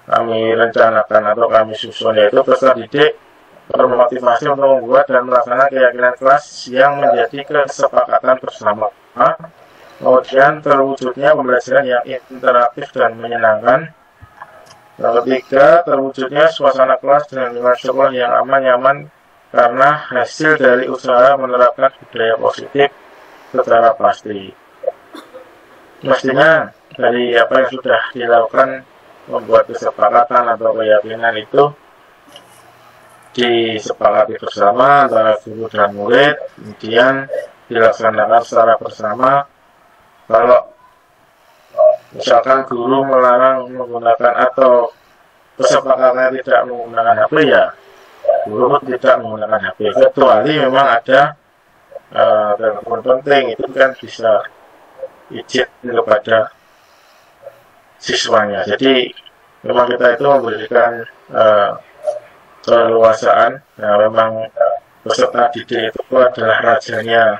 kami rencanakan atau kami susun, yaitu peserta didik termotivasi untuk membuat dan melaksanakan keyakinan kelas yang menjadi kesepakatan bersama. Kemudian terwujudnya pembelajaran yang interaktif dan menyenangkan. Yang ketiga, terwujudnya suasana kelas dengan lingkungan sekolah yang aman, nyaman, karena hasil dari usaha menerapkan budaya positif secara pasti. Mestinya dari apa yang sudah dilakukan, membuat kesepakatan atau keyakinan itu disepakati bersama antara guru dan murid, kemudian dilaksanakan secara bersama. Kalau misalkan guru melarang menggunakan atau kesepakatannya tidak menggunakan HP, ya guru tidak menggunakan HP, kecuali memang ada telepon penting, itu kan bisa izin kepada siswanya. Jadi memang kita itu memberikan keleluasaan. Nah, memang peserta didik itu adalah rajanya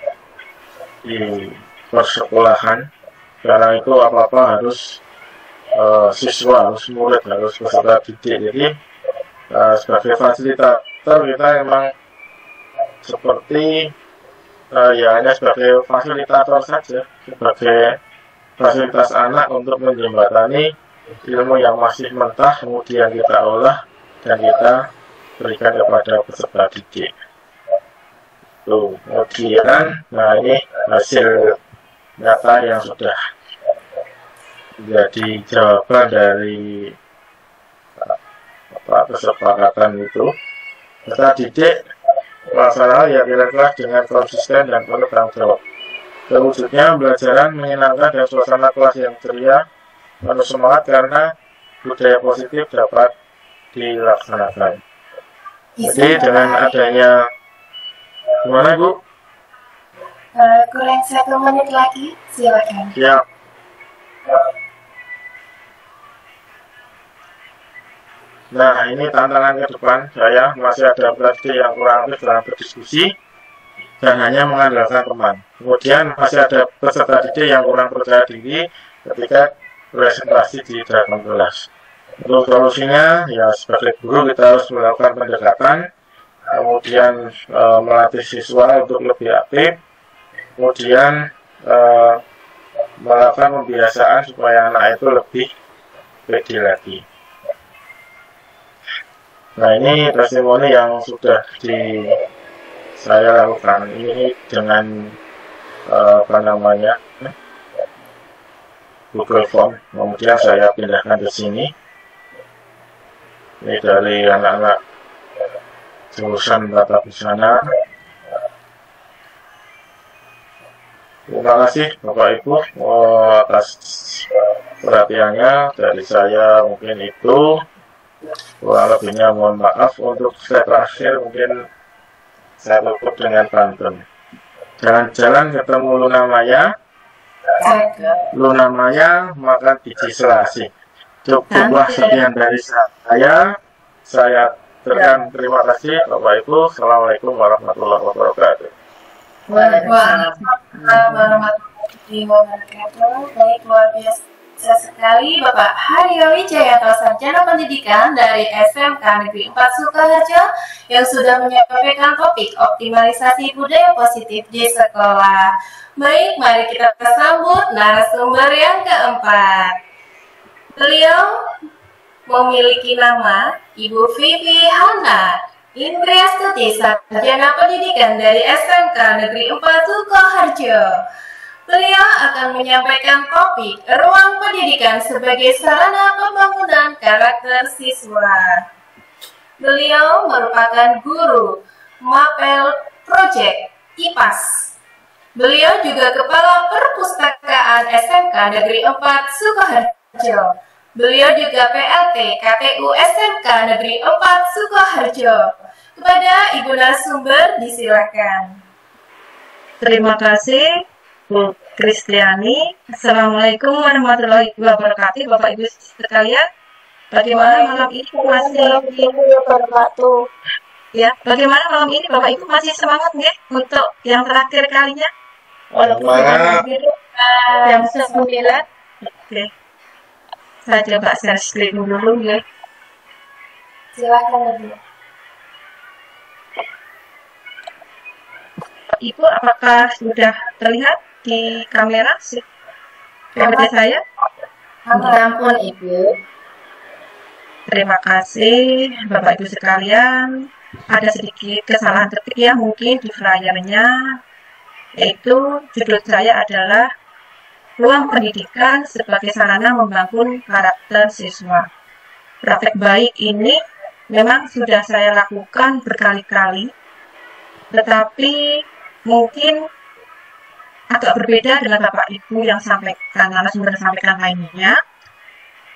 di persekolahan, karena itu apa-apa harus siswa, harus murid, harus peserta didik. Jadi sebagai fasilitator kita memang seperti ya hanya sebagai fasilitator saja, sebagai fasilitas anak untuk menjembatani ilmu yang masih mentah, kemudian kita olah dan kita berikan kepada peserta didik. Tuh, kemudian, nah ini hasil nyata yang sudah menjadi jawaban dari kesepakatan itu. Peserta didik melaksanakan keyakinan kelas dengan konsisten dan penuh tanggung jawab. Terwujudnya pembelajaran menyenangkan dan suasana kelas yang ceria, penuh semangat karena budaya positif dapat dilaksanakan. Jadi dengan adanya, gimana Bu? Kurang 1 menit lagi, silakan. Ya. Nah, ini tantangan ke depan saya, masih ada peserta yang kurang aktif dalam berdiskusi dan hanya mengandalkan teman. Kemudian masih ada peserta didik yang kurang percaya diri ketika presentasi di dalam kelas. Untuk solusinya, ya sebagai guru kita harus melakukan pendekatan, kemudian melatih siswa untuk lebih aktif, kemudian melakukan pembiasaan supaya anak itu lebih pede lagi. Nah, ini testimoni yang sudah saya lakukan ini dengan Google Form, kemudian saya pindahkan ke sini. Ini dari anak-anak jurusan tata busana. Terima kasih Bapak Ibu atas perhatiannya. Dari saya mungkin itu, kurang lebihnya mohon maaf. Untuk step terakhir mungkin saya tutup dengan pantun. Jalan-jalan ketemu Luna Maya makan biji selasi. Cukuplah sekian dari saya. Saya terima kasih Bapak Ibu. Assalamualaikum warahmatullahi wabarakatuh. Waalaikumsalam warahmatullahi wabarakatuh. Baik, luar biasa sekali Bapak Haryo Wijayanto, Sarjana Pendidikan dari SMK Negeri 4 Sukoharjo yang sudah menyampaikan topik optimalisasi budaya positif di sekolah. Baik, mari kita sambut narasumber yang keempat. Beliau memiliki nama Ibu Vivi Hana Indriastuti, Sarjana Pendidikan dari SMK Negeri 4 Sukoharjo. Beliau akan menyampaikan topik ruang pendidikan sebagai sarana pembangunan karakter siswa. Beliau merupakan guru Mapel Project IPAS. Beliau juga Kepala Perpustakaan SMK Negeri 4 Sukoharjo. Beliau juga PLT KTU SMK Negeri 4 Sukoharjo. Kepada Ibu narasumber disilakan. Terima kasih Bu Kristiani. Assalamualaikum warahmatullahi wabarakatuh, Bapak Ibu sekalian. Bagaimana malam ini bagaimana malam ini Bapak Ibu masih semangat nggih untuk yang terakhir kalinya? Walaupun jam 9. Oke. Saya coba share screen dulu ya. Silakan Ibu. Ibu, apakah sudah terlihat di kamera saya? Ampun Ibu. Terima kasih Bapak Ibu sekalian. Ada sedikit kesalahan ketik ya mungkin di flyernya, yaitu judul saya adalah Ruang Pendidikan sebagai Sarana Membangun Karakter Siswa. Praktek baik ini memang sudah saya lakukan berkali-kali, tetapi mungkin agak berbeda dengan Bapak Ibu yang narasumber sampaikan lainnya.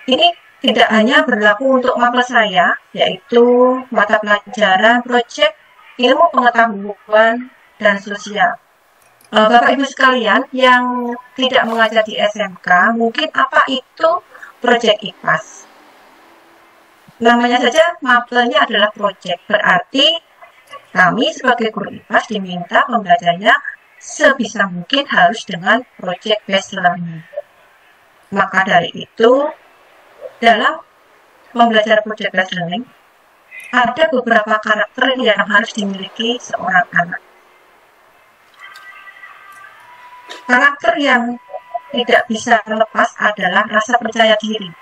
Ini tidak hanya berlaku untuk mapel saya, yaitu mata pelajaran proyek ilmu pengetahuan dan sosial. Bapak Ibu sekalian yang tidak mengajar di SMK, mungkin apa itu proyek IPAS? Namanya saja mapelnya adalah proyek, berarti kami sebagai guru IPAS diminta pembelajarannya sebisa mungkin harus dengan project based learning. Maka dari itu, dalam pembelajaran project based learning, ada beberapa karakter yang harus dimiliki seorang anak. Karakter yang tidak bisa lepas adalah rasa percaya diri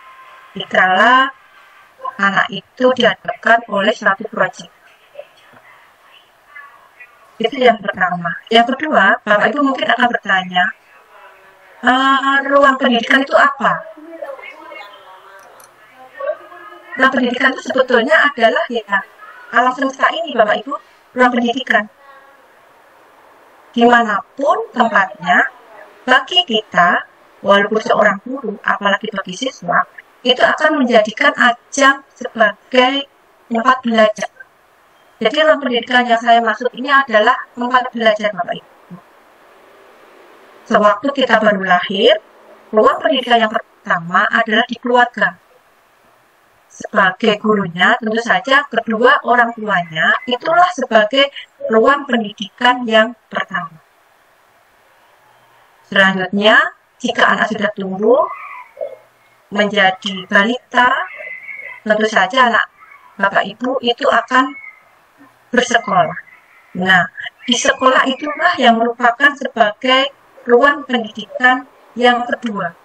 dikala anak itu dihadapkan oleh suatu proyek. Itu yang pertama. Yang kedua, Bapak Ibu mungkin akan bertanya, ruang pendidikan itu apa? Ruang pendidikan itu sebetulnya adalah ya alam semesta ini, Bapak Ibu, ruang pendidikan. Dimanapun tempatnya, bagi kita, walaupun seorang guru, apalagi bagi siswa, itu akan menjadikan ajang sebagai tempat belajar. Jadi ruang pendidikan yang saya maksud ini adalah tempat belajar Bapak Ibu. Sewaktu kita baru lahir, ruang pendidikan yang pertama adalah di keluarga. Sebagai gurunya, tentu saja kedua orang tuanya itulah sebagai ruang pendidikan yang pertama. Selanjutnya, jika anak sudah tumbuh menjadi balita, tentu saja anak Bapak Ibu itu akan bersekolah. Nah, di sekolah itulah yang merupakan sebagai ruang pendidikan yang kedua.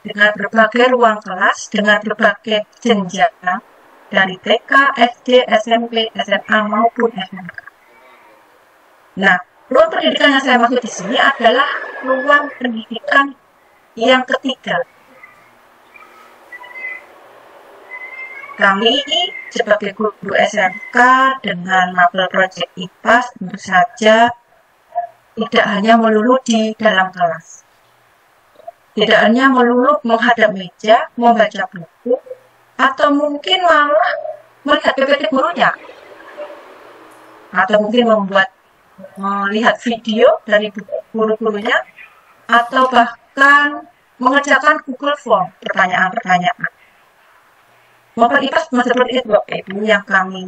Dengan berbagai ruang kelas, dengan berbagai jenjang dari TK, SD, SMP, SMA maupun SMK. Nah, ruang pendidikan yang saya maksud di sini adalah ruang pendidikan yang ketiga. Kami sebagai guru SMK dengan mapel project IPAS tentu saja tidak hanya melulu di dalam kelas. Tidak hanya melulu menghadap meja, membaca buku, atau mungkin malah melihat PPT gurunya. Atau mungkin melihat video dari guru-gurunya, atau bahkan mengerjakan Google Form, pertanyaan-pertanyaan. Mapel IPAS bukan seperti itu Bapak Ibu yang kami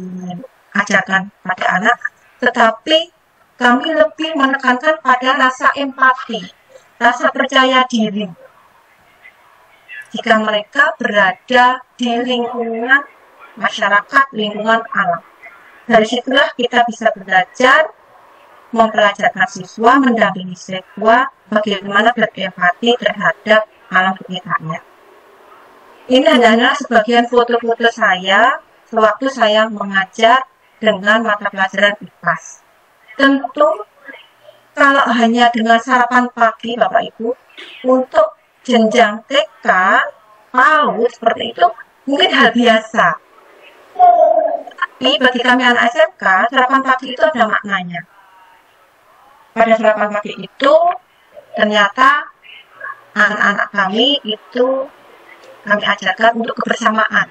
ajarkan pada anak, tetapi kami lebih menekankan pada rasa empati, rasa percaya diri. Jika mereka berada di lingkungan masyarakat, lingkungan alam. Dari situlah kita bisa belajar, mempelajarkan siswa, mendampingi siswa, bagaimana berempati terhadap alam sekitarnya. Ini adalah sebagian foto-foto saya sewaktu saya mengajar dengan mata pelajaran IPAS. Tentu kalau hanya dengan sarapan pagi Bapak Ibu untuk jenjang TK, PAUD seperti itu mungkin hal biasa. Tapi bagi kami anak SMK, sarapan pagi itu ada maknanya. Pada sarapan pagi itu ternyata anak-anak kami itu kami ajarkan untuk kebersamaan.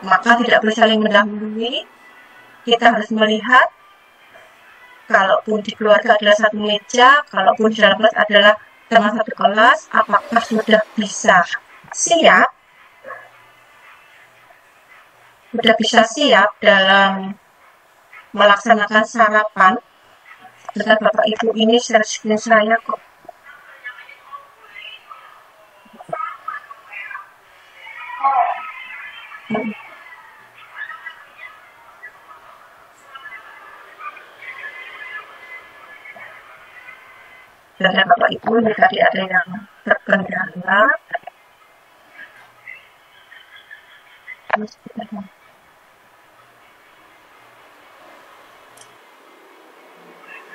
Maka tidak boleh saling mendahului. Kita harus melihat, kalaupun di keluarga adalah satu meja, kalaupun di dalam kelas adalah dengan satu kelas, apakah sudah bisa siap? Sudah bisa siap dalam melaksanakan sarapan? Dengan Bapak Ibu ini share screen saya kok. Dan Bapak Ibu, ini tadi ada yang terkendala.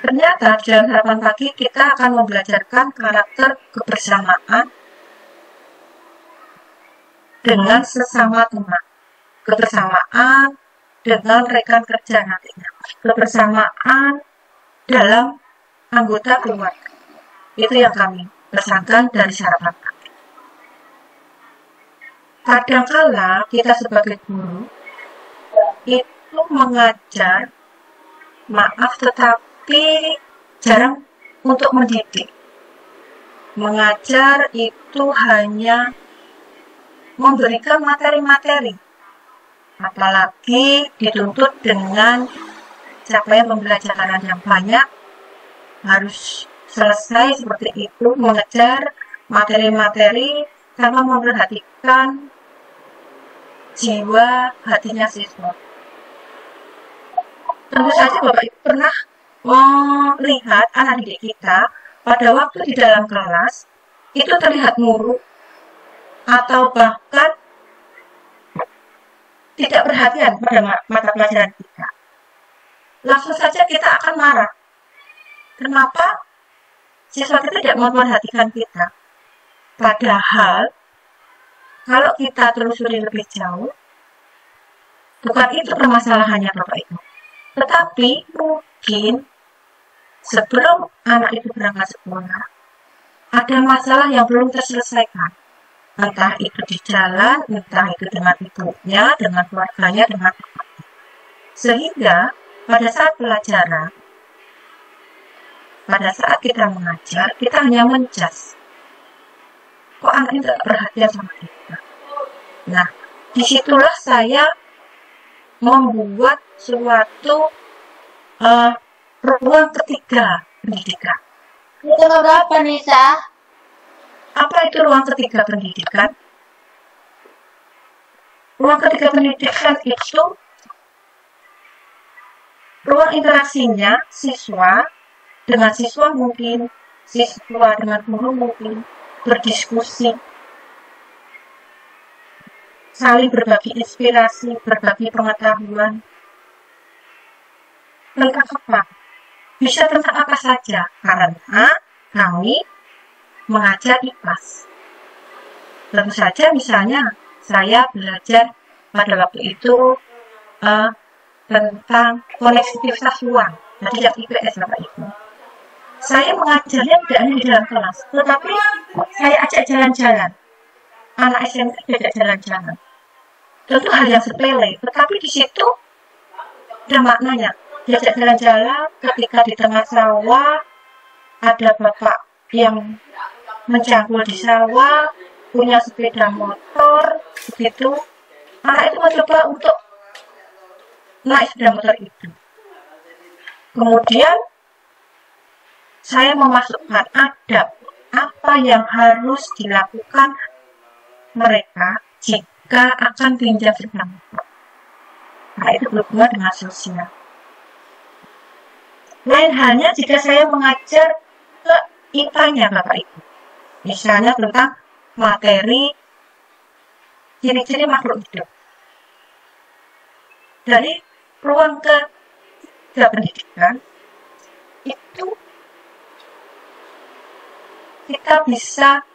Ternyata dalam sarapan pagi kita akan membelajarkan karakter kebersamaan dengan sesama teman, kebersamaan dengan rekan kerja nantinya, kebersamaan dalam anggota keluarga. Itu yang kami pesankan dari sarapan pagi. Kadangkala kita sebagai guru itu mengajar, maaf tetapi jarang untuk mendidik. Mengajar itu hanya memberikan materi-materi, apalagi dituntut dengan capaian pembelajaran yang banyak, harus selesai seperti itu, mengejar materi-materi tanpa memperhatikan jiwa hatinya siswa. Tentu saja Bapak Ibu pernah melihat anak didik kita pada waktu di dalam kelas itu terlihat murung atau bahkan tidak perhatian pada mata pelajaran kita. Langsung saja kita akan marah. Kenapa siswa kita tidak memperhatikan kita? Padahal kalau kita telusuri lebih jauh, bukan itu permasalahannya Bapak Ibu. Tetapi mungkin sebelum anak itu berangkat sekolah, ada masalah yang belum terselesaikan. Entah itu di jalan, entah itu dengan ibunya, dengan keluarganya, dengan temannya. Sehingga pada saat pelajaran, pada saat kita mengajar, kita hanya mencas. Kok anak ini tidak perhatian sama kita? Nah, disitulah saya membuat suatu ruang ketiga pendidikan. Itu berapa, Nisa? Apa itu ruang ketiga pendidikan? Ruang ketiga pendidikan itu ruang interaksinya siswa dengan siswa mungkin, siswa dengan guru mungkin, berdiskusi, saling berbagi inspirasi, berbagi pengetahuan. Tentang apa? Bisa tentang apa saja, karena kami mengajar IPAS. Tentu saja misalnya saya belajar pada waktu itu tentang koneksivitas ruang, jadi yang IPS Bapak Ibu. Saya mengajarnya tidak hanya di dalam kelas, tetapi saya ajak jalan-jalan. Anak SMP diajak jalan-jalan. Tentu hal yang sepele, tetapi di situ ada maknanya. Diajak jalan-jalan ketika di tengah sawah ada bapak yang mencangkul di sawah, punya sepeda motor, begitu. Anak itu mencoba untuk naik sepeda motor itu. Kemudian saya memasukkan adab apa yang harus dilakukan mereka jika akan pinjam sepeda motor. Nah, itu berhubungan dengan sosial. Lain halnya jika saya mengajar ke IPA-nya Bapak Ibu. Misalnya tentang materi ciri-ciri makhluk hidup. Dari ruang ketiga pendidikan itu kita bisa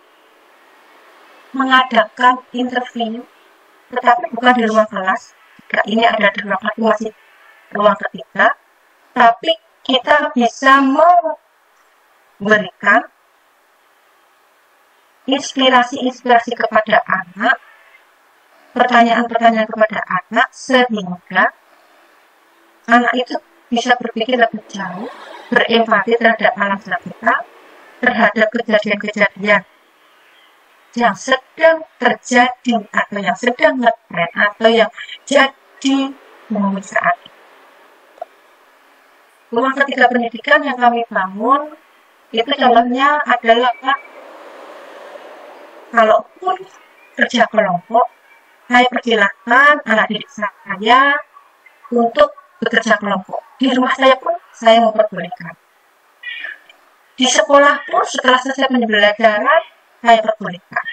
mengadakan interview, tetapi bukan di ruang kelas. Jika ini ada di ruang kelas masih ruang ketiga, tapi kita bisa memberikan inspirasi-inspirasi kepada anak, pertanyaan-pertanyaan kepada anak, sehingga anak itu bisa berpikir lebih jauh, berempati terhadap alam sekitar, terhadap kejadian-kejadian yang sedang terjadi, atau yang sedang ngetren, atau yang jadi bumi saat ini. Ruang ketiga pendidikan yang kami bangun, itu contohnya adalah kalaupun kerja kelompok, saya persilahkan anak didik saya untuk bekerja kelompok. Di rumah saya pun saya memperbolehkan. Di sekolah pun setelah selesai pembelajaran, saya perbolehkan.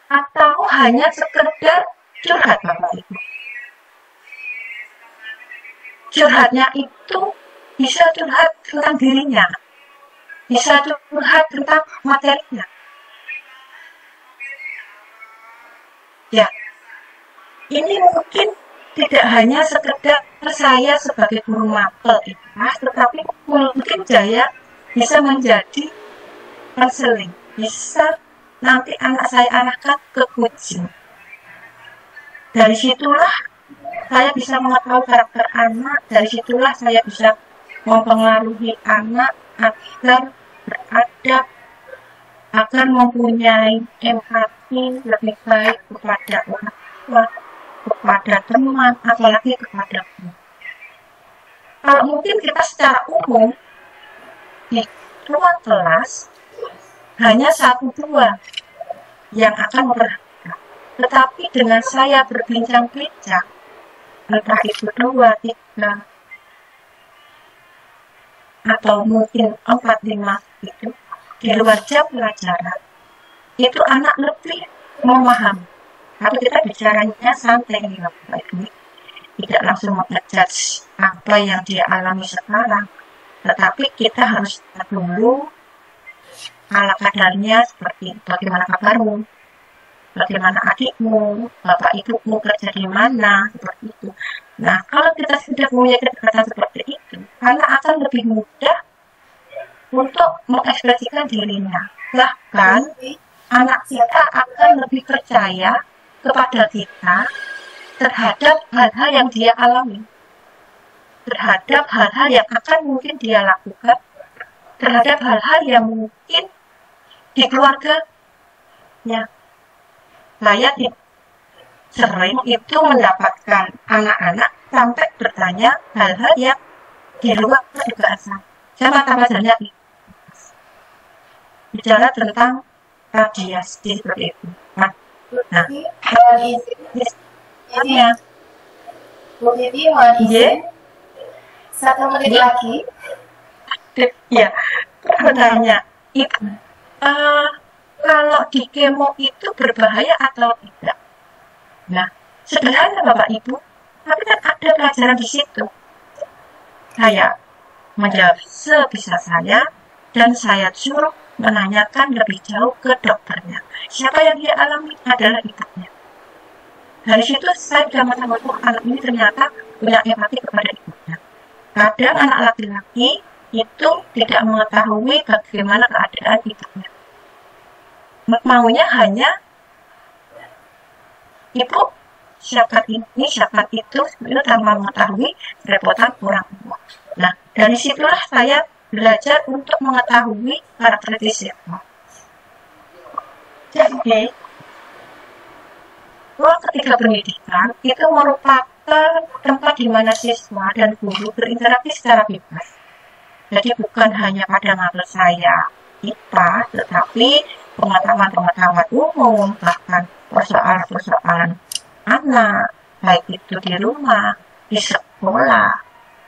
Atau hanya sekedar curhat Bapak Ibu. Curhatnya itu bisa curhat tentang dirinya, bisa curhat tentang materinya. Ya, ini mungkin tidak hanya sekedar saya sebagai guru mapel IPAS, tetapi mungkin saya bisa menjadi konseling, bisa nanti anak saya arahkan ke coaching. Dari situlah saya bisa mengetahui karakter anak, dari situlah saya bisa mempengaruhi anak agar beradab, agar mempunyai empati lebih baik kepada orang tua, kepada teman, apalagi kepada guru. Kalau mungkin kita secara umum di ruang kelas hanya 1-2 yang akan memperhatikan, tetapi dengan saya berbincang-bincang, entah itu 2-3 atau mungkin 4-5 itu di luar jam pelajaran, itu anak lebih memahami. Tapi kita bicaranya santai nih Bapak Ibu, tidak langsung mengejudge apa yang dia alami sekarang, tetapi kita harus lihat dulu ala kadarnya, seperti bagaimana kabarmu, bagaimana adikmu, bapak ibumu kerja di mana, seperti itu. Nah, kalau kita sudah punya kedekatan seperti itu, anak akan lebih mudah untuk mengekspresikan dirinya. Bahkan, anak kita akan lebih percaya kepada kita terhadap hal-hal yang dia alami, terhadap hal-hal yang akan mungkin dia lakukan, terhadap hal-hal yang mungkin di keluarganya. Saya sering itu mendapatkan anak-anak sampai bertanya hal-hal yang di luar dugaan saya. Saya mata pelajarannya bicara tentang radiasi seperti itu. Nah, Jadi, mohon izin. Ini ya. Bu Vivi, mohon izin. 1 menit lagi. ya, bertanya, kalau di kemo itu berbahaya atau tidak? Nah, sederhana Bapak Ibu, tapi kan ada pelajaran di situ. Saya menjawab sebisa saya dan saya suruh menanyakan lebih jauh ke dokternya. Siapa yang dia alami adalah ibunya. Dari situ saya sudah mengetahui anak ini ternyata punya empati kepada ibunya. Kadang anak laki-laki itu tidak mengetahui bagaimana keadaan ibunya. Maunya hanya ibu siapa ini, siapa itu, sebenarnya tanpa mengetahui kerepotan orang tua. Nah, dari situlah saya belajar untuk mengetahui karakteristik siswa. Jadi, ruang ketiga pendidikan itu merupakan tempat di mana siswa dan guru berinteraksi secara bebas. Jadi bukan hanya pada mata saya IPA, tetapi pengetahuan-pengetahuan umum, bahkan persoalan-persoalan anak, baik itu di rumah, di sekolah,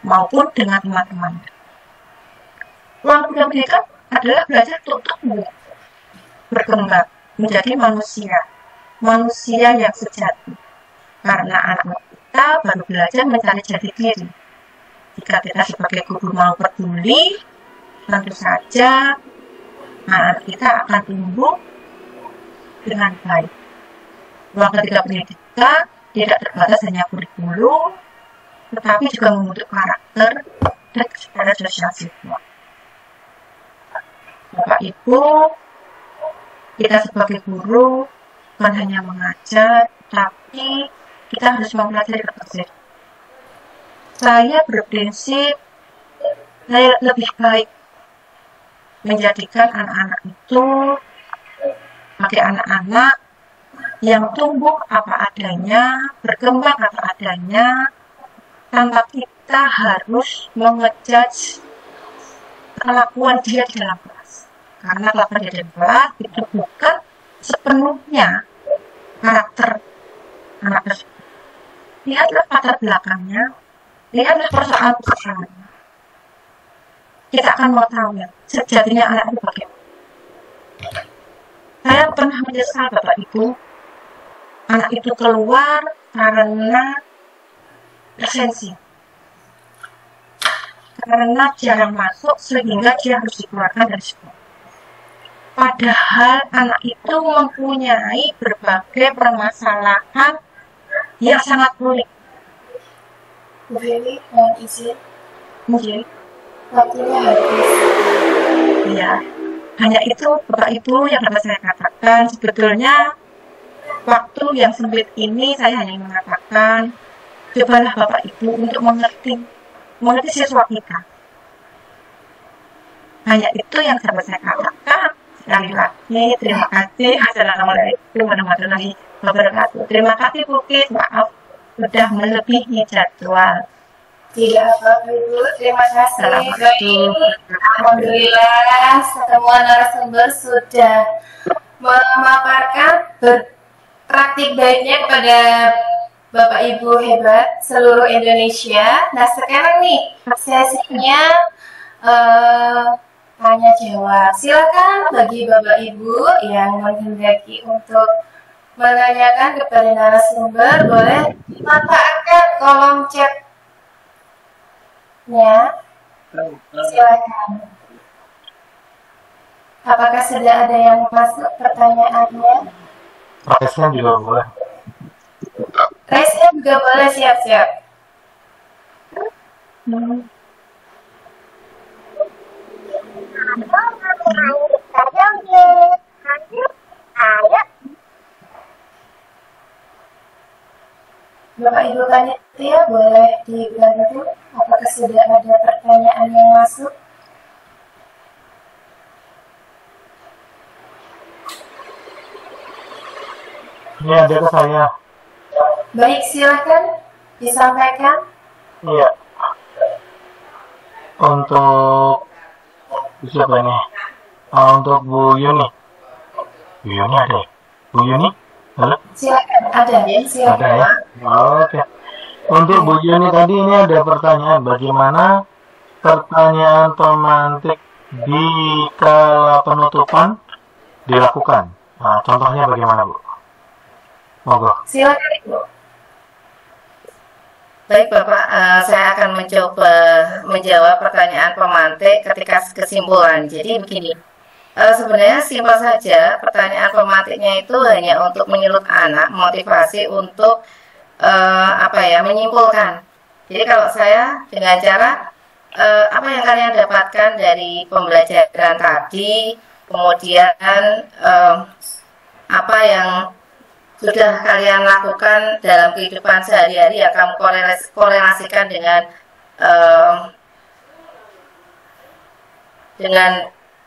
maupun dengan teman-teman. Ruang ketiga pendidikan adalah belajar untuk tumbuh, berkembang, menjadi manusia yang sejati. Karena anak kita baru belajar mencari jati diri. Jika kita sebagai guru mau peduli, tentu saja anak kita akan tumbuh dengan baik. Ruang ketiga pendidikan tidak terbatas hanya kurikulum, tetapi juga membentuk karakter dan kesadaran sosial siswa. Bapak Ibu, kita sebagai guru bukan hanya mengajar, tapi kita harus mempelajari ketersediaan. Saya berprinsip, saya lebih baik menjadikan anak-anak itu sebagai anak-anak yang tumbuh apa adanya, berkembang apa adanya, tanpa kita harus mengejudge kelakuan dia di dalam kelas. Karena kelakuan dia di dalam kelas itu bukan sepenuhnya karakter anak tersebut. Lihatlah latar belakangnya, lihatlah persoalan-persoalannya. Kita akan mengetahui sejatinya anak itu bagaimana. Saya pernah menyesal Bapak Ibu, anak itu keluar karena absensi, karena jarang masuk sehingga dia harus dikeluarkan dari sekolah. Padahal anak itu mempunyai berbagai permasalahan yang sangat rumit. Bu Vivi, mohon izin. Mungkin, Waktunya habis. ya, hanya itu Bapak Ibu yang dapat saya katakan. Sebetulnya waktu yang sempit ini saya hanya mengatakan, cobalah Bapak Ibu untuk mengerti siswa kita. Hanya itu yang dapat saya katakan. Sekali lagi, terima kasih. Assalamualaikum warahmatullahi wabarakatuh. Terima kasih Bu Kis, maaf sudah melebihi jadwal. Tidak apa-apa Ibu, terima kasih. Assalamualaikum. Alhamdulillah semua narasumber sudah memaparkan praktik baiknya kepada Bapak Ibu hebat seluruh Indonesia. Nah sekarang nih sesinya tanya jawab. Silakan bagi Bapak Ibu yang menghendaki untuk menanyakan kepada narasumber boleh dimanfaatkan kolom chat. Ya, silakan. Apakah sudah ada yang masuk pertanyaannya? Raisnya juga boleh. Raise-nya juga boleh, siap-siap. Bapak Ibu panitia boleh dibantu apakah sudah ada pertanyaan yang masuk? Ini ada ke saya. Baik, silakan disampaikan. Iya. Untuk siapa ini? Untuk Bu Yuni. Bu Yuni ada ya? Bu Yuni? Halo? Silakan, ada ya, Ada silakan. ya? Oke. Untuk Bu Yuni tadi ini ada pertanyaan. Bagaimana pertanyaan pemantik di kala penutupan dilakukan? Nah, contohnya bagaimana, Bu? Monggo. Silakan Ibu. Baik Bapak, saya akan mencoba menjawab pertanyaan pemantik ketika kesimpulan. Jadi begini, sebenarnya simpel saja, pertanyaan pemantiknya itu hanya untuk menyulut anak, motivasi untuk menyimpulkan. Jadi kalau saya dengan cara apa yang kalian dapatkan dari pembelajaran tadi, kemudian apa yang sudah kalian lakukan dalam kehidupan sehari-hari yang kamu korelasikan dengan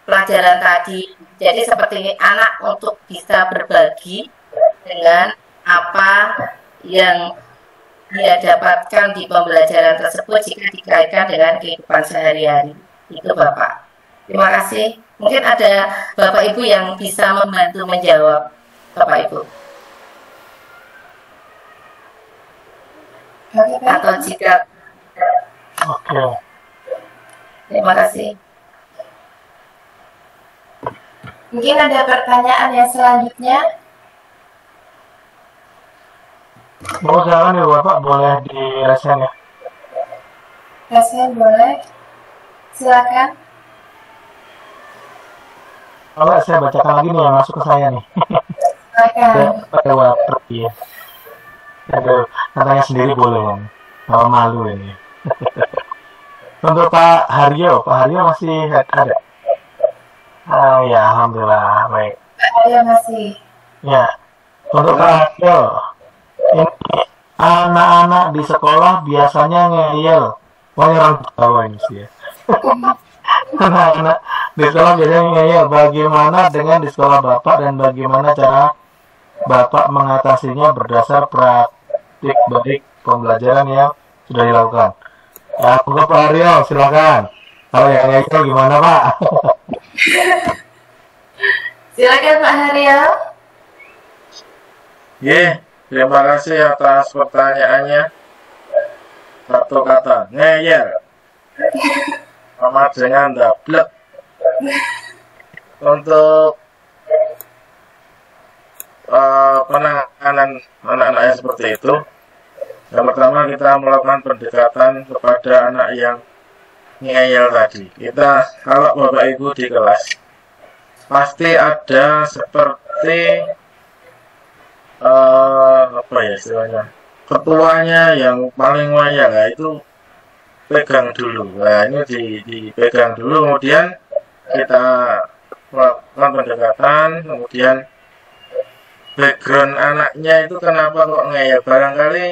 pelajaran tadi. Jadi seperti anak untuk bisa berbagi dengan apa yang dia dapatkan di pembelajaran tersebut jika dikaitkan dengan kehidupan sehari-hari. Itu Bapak. Terima kasih. Mungkin ada Bapak Ibu yang bisa membantu menjawab, Bapak Ibu. Atau jika Oke. terima kasih. Mungkin ada pertanyaan yang selanjutnya. Mau silakan ya Bapak, boleh diresen ya. Rasanya boleh. Silakan. Kalau saya bacakan lagi nih yang masuk ke saya nih. Silakan. Pada waktu ya. Aduh, katanya sendiri boleh ya. Kalau malu ini. Untuk Pak Haryo masih ada. Ya, alhamdulillah baik. Saya masih. Ya, untuk Pak Haryo, ini anak-anak di sekolah biasanya ngeyel. Wah, orang Jawa ini sih ya. Anak-anak di sekolah biasanya ngeyel. Bagaimana dengan di sekolah Bapak dan bagaimana cara Bapak mengatasinya berdasar praktik baik pembelajaran yang sudah dilakukan? Ya, untuk Pak Haryo, silakan. Kalau yang ngeyel gimana Pak? Silakan Pak Haryo. Terima kasih atas pertanyaannya. Satu kata, ngeyel. Sama dengan dablek. Untuk penanganan anak-anak yang seperti itu, yang pertama kita melakukan pendekatan kepada anak yang ngeyel tadi. Kita, kalau Bapak Ibu di kelas, pasti ada seperti istilahnya, ketuanya yang paling ngeyel, nah itu pegang dulu. Nah ini dipegang dulu, kemudian kita melakukan pendekatan, kemudian background anaknya itu kenapa kok ngeyel. Barangkali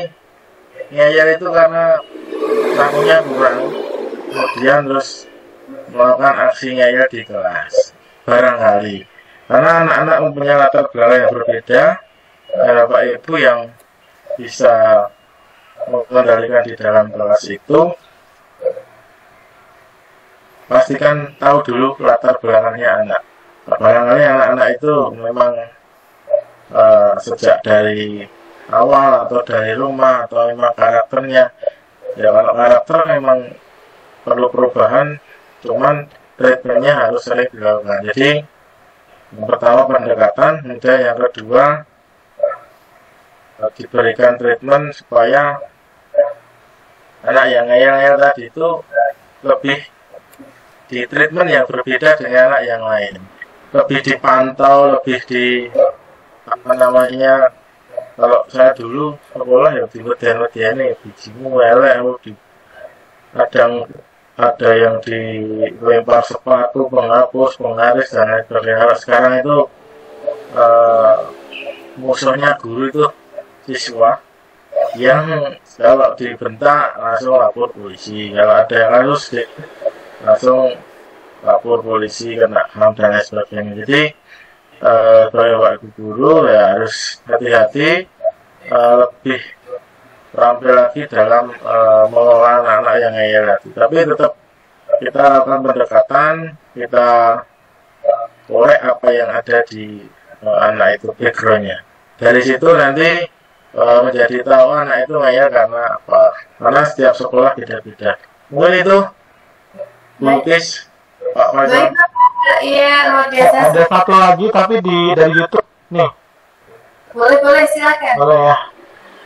ngeyel itu karena tamunya kurang, kemudian terus melakukan aksi ngeyel di kelas. Barangkali karena anak-anak mempunyai latar belakang yang berbeda. Bapak Ibu yang bisa mengendalikan di dalam kelas itu, pastikan tahu dulu latar belakangnya anak. Barangkali anak-anak itu memang sejak dari awal atau dari rumah atau memang karakternya, ya kalau karakter memang perlu perubahan, cuman treatmentnya harus sering dilakukan. Jadi yang pertama pendekatan, kemudian yang kedua diberikan treatment supaya anak yang ngeyel-ngeyel tadi itu lebih di treatment yang berbeda dengan anak yang lain, lebih dipantau, lebih di kalau saya dulu sekolah ya di bijimu elek, kadang ada yang dilempar sepatu, penghapus, penggaris dan lain sebagainya. Kalau sekarang itu musuhnya guru itu siswa yang kalau dibentak langsung lapor polisi, kalau ada yang langsung lapor polisi, kena HAM dan lain sebagainya. Jadi sebagai wakil guru ya harus hati-hati, lebih terampil lagi dalam mengelola anak-anak yang ngeyel tadi. Tapi tetap kita lakukan pendekatan, kita korek apa yang ada di anak itu backgroundnya. Dari situ nanti menjadi tahu anak itu ngeyel karena apa, karena setiap sekolah beda-beda. Mungkin itu lukis Pak Faisal. Iya, luar biasa. Ada satu lagi tapi dari YouTube nih. Boleh, silakan. Boleh ya.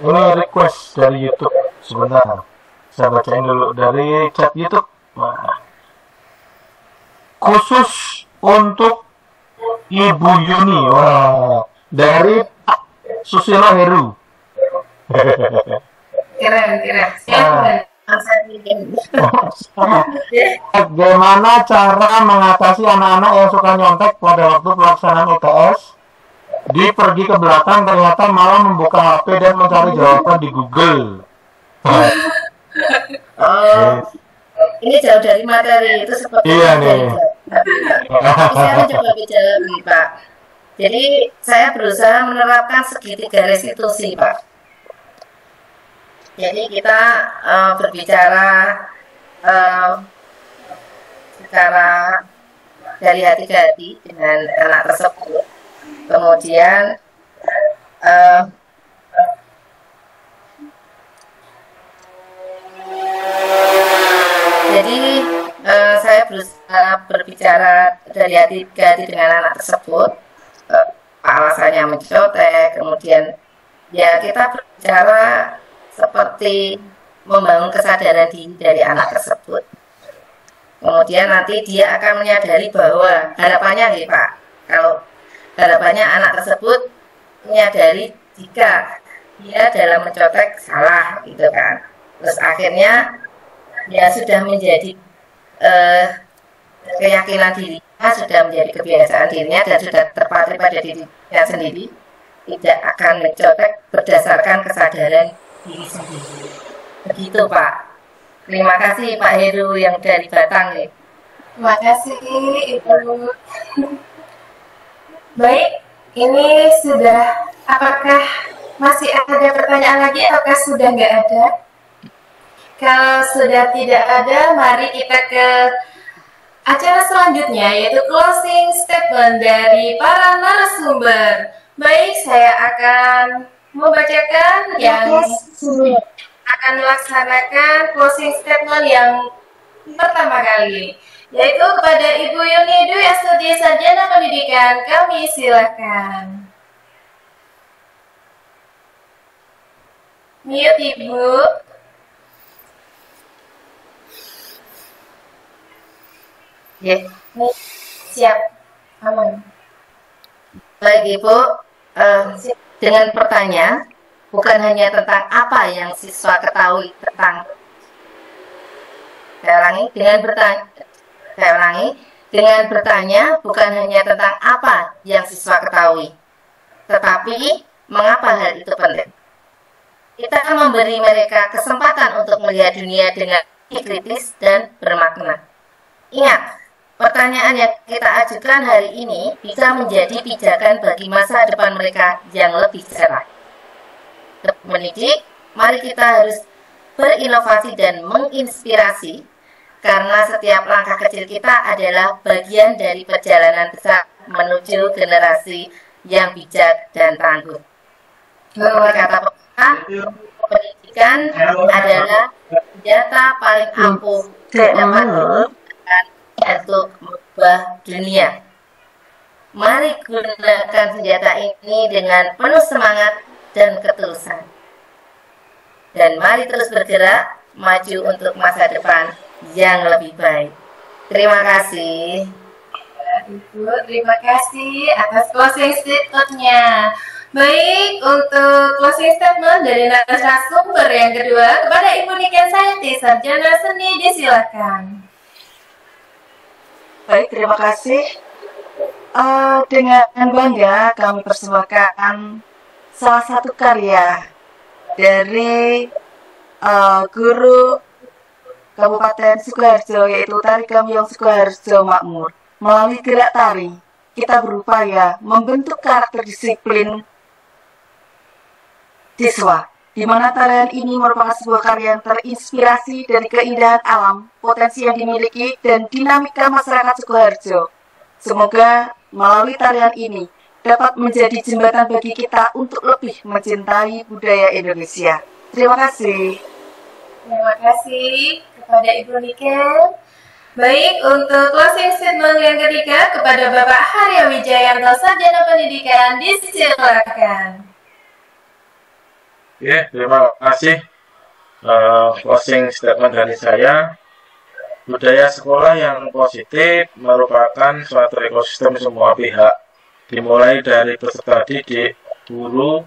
Ini request dari YouTube. Sebentar. Saya bacain dulu dari chat YouTube. Nah. Khusus untuk Ibu Yuni. Wah. Dari Pak Susilo Heru. Keren. Bagaimana cara mengatasi anak-anak yang suka nyontek pada waktu pelaksanaan UTS? Pergi ke belakang ternyata malah membuka HP dan mencari jawaban di Google. Ini jauh dari materi, itu seperti Iya nih. Saya mencoba dijawab nih Pak. Jadi saya berusaha menerapkan segitiga restitusi Pak. Jadi kita berbicara secara dari hati ke hati dengan anak tersebut. Kemudian jadi saya berusaha berbicara dari hati ke hati dengan anak tersebut, alasannya mencontek, kemudian ya kita berbicara seperti membangun kesadaran diri dari anak tersebut. Kemudian nanti dia akan menyadari bahwa harapannya nih Pak, kalau harapannya anak tersebut menyadari jika dia dalam mencontek salah gitu kan. Terus akhirnya dia sudah menjadi keyakinan dirinya, sudah menjadi kebiasaan dirinya dan sudah terpatri pada dirinya sendiri, tidak akan mencontek berdasarkan kesadaran diri sendiri. Begitu Pak. Terima kasih Pak Heru yang dari Batang nih. Terima kasih Ibu. Baik, ini sudah, apakah masih ada pertanyaan lagi ataukah sudah nggak ada? Kalau sudah tidak ada, mari kita ke acara selanjutnya, yaitu closing statement dari para narasumber. Baik, saya akan membacakan yang akan melaksanakan closing statement yang pertama kali, yaitu kepada Ibu Yuni Dwi Astuti, Sarjana Pendidikan. Kami silakan. Mute Ibu. Ya. Siap. Aman. Baik Ibu, dengan pertanyaan, bukan hanya tentang apa yang siswa ketahui tentang, dengan bertanya bukan hanya tentang apa yang siswa ketahui, tetapi mengapa hal itu penting. Kita memberi mereka kesempatan untuk melihat dunia dengan kritis dan bermakna. Ingat, pertanyaan yang kita ajukan hari ini bisa menjadi pijakan bagi masa depan mereka yang lebih cerah. Untuk mendidik, mari kita harus berinovasi dan menginspirasi, karena setiap langkah kecil kita adalah bagian dari perjalanan besar menuju generasi yang bijak dan tangguh. Kata pendidikan adalah senjata paling ampuh dapat digunakan untuk mengubah dunia. Mari gunakan senjata ini dengan penuh semangat dan ketulusan. Dan mari terus bergerak maju untuk masa depan yang lebih baik. Terima kasih. Ibu, terima kasih atas closing statement-nya. Baik, untuk closing statement dari narasumber yang kedua, kepada Ibu Niken Sayati, Sarjana Seni, disilakan. Baik, terima kasih. Dengan bangga kami persembahkan salah satu karya dari guru Kabupaten Sukoharjo, yaitu Tari Gambyong Sukoharjo Makmur. Melalui gerak tari, kita berupaya membentuk karakter disiplin siswa, di mana tarian ini merupakan sebuah karya yang terinspirasi dari keindahan alam, potensi yang dimiliki, dan dinamika masyarakat Sukoharjo. Semoga melalui tarian ini dapat menjadi jembatan bagi kita untuk lebih mencintai budaya Indonesia. Terima kasih. Terima kasih kepada Ibu Niken. Baik, untuk closing statement yang ketiga kepada Bapak Haryo Wijayanto, Sarjana Pendidikan, disilakan. Oke, terima kasih. Closing statement dari saya, budaya sekolah yang positif merupakan suatu ekosistem semua pihak, dimulai dari peserta didik, guru,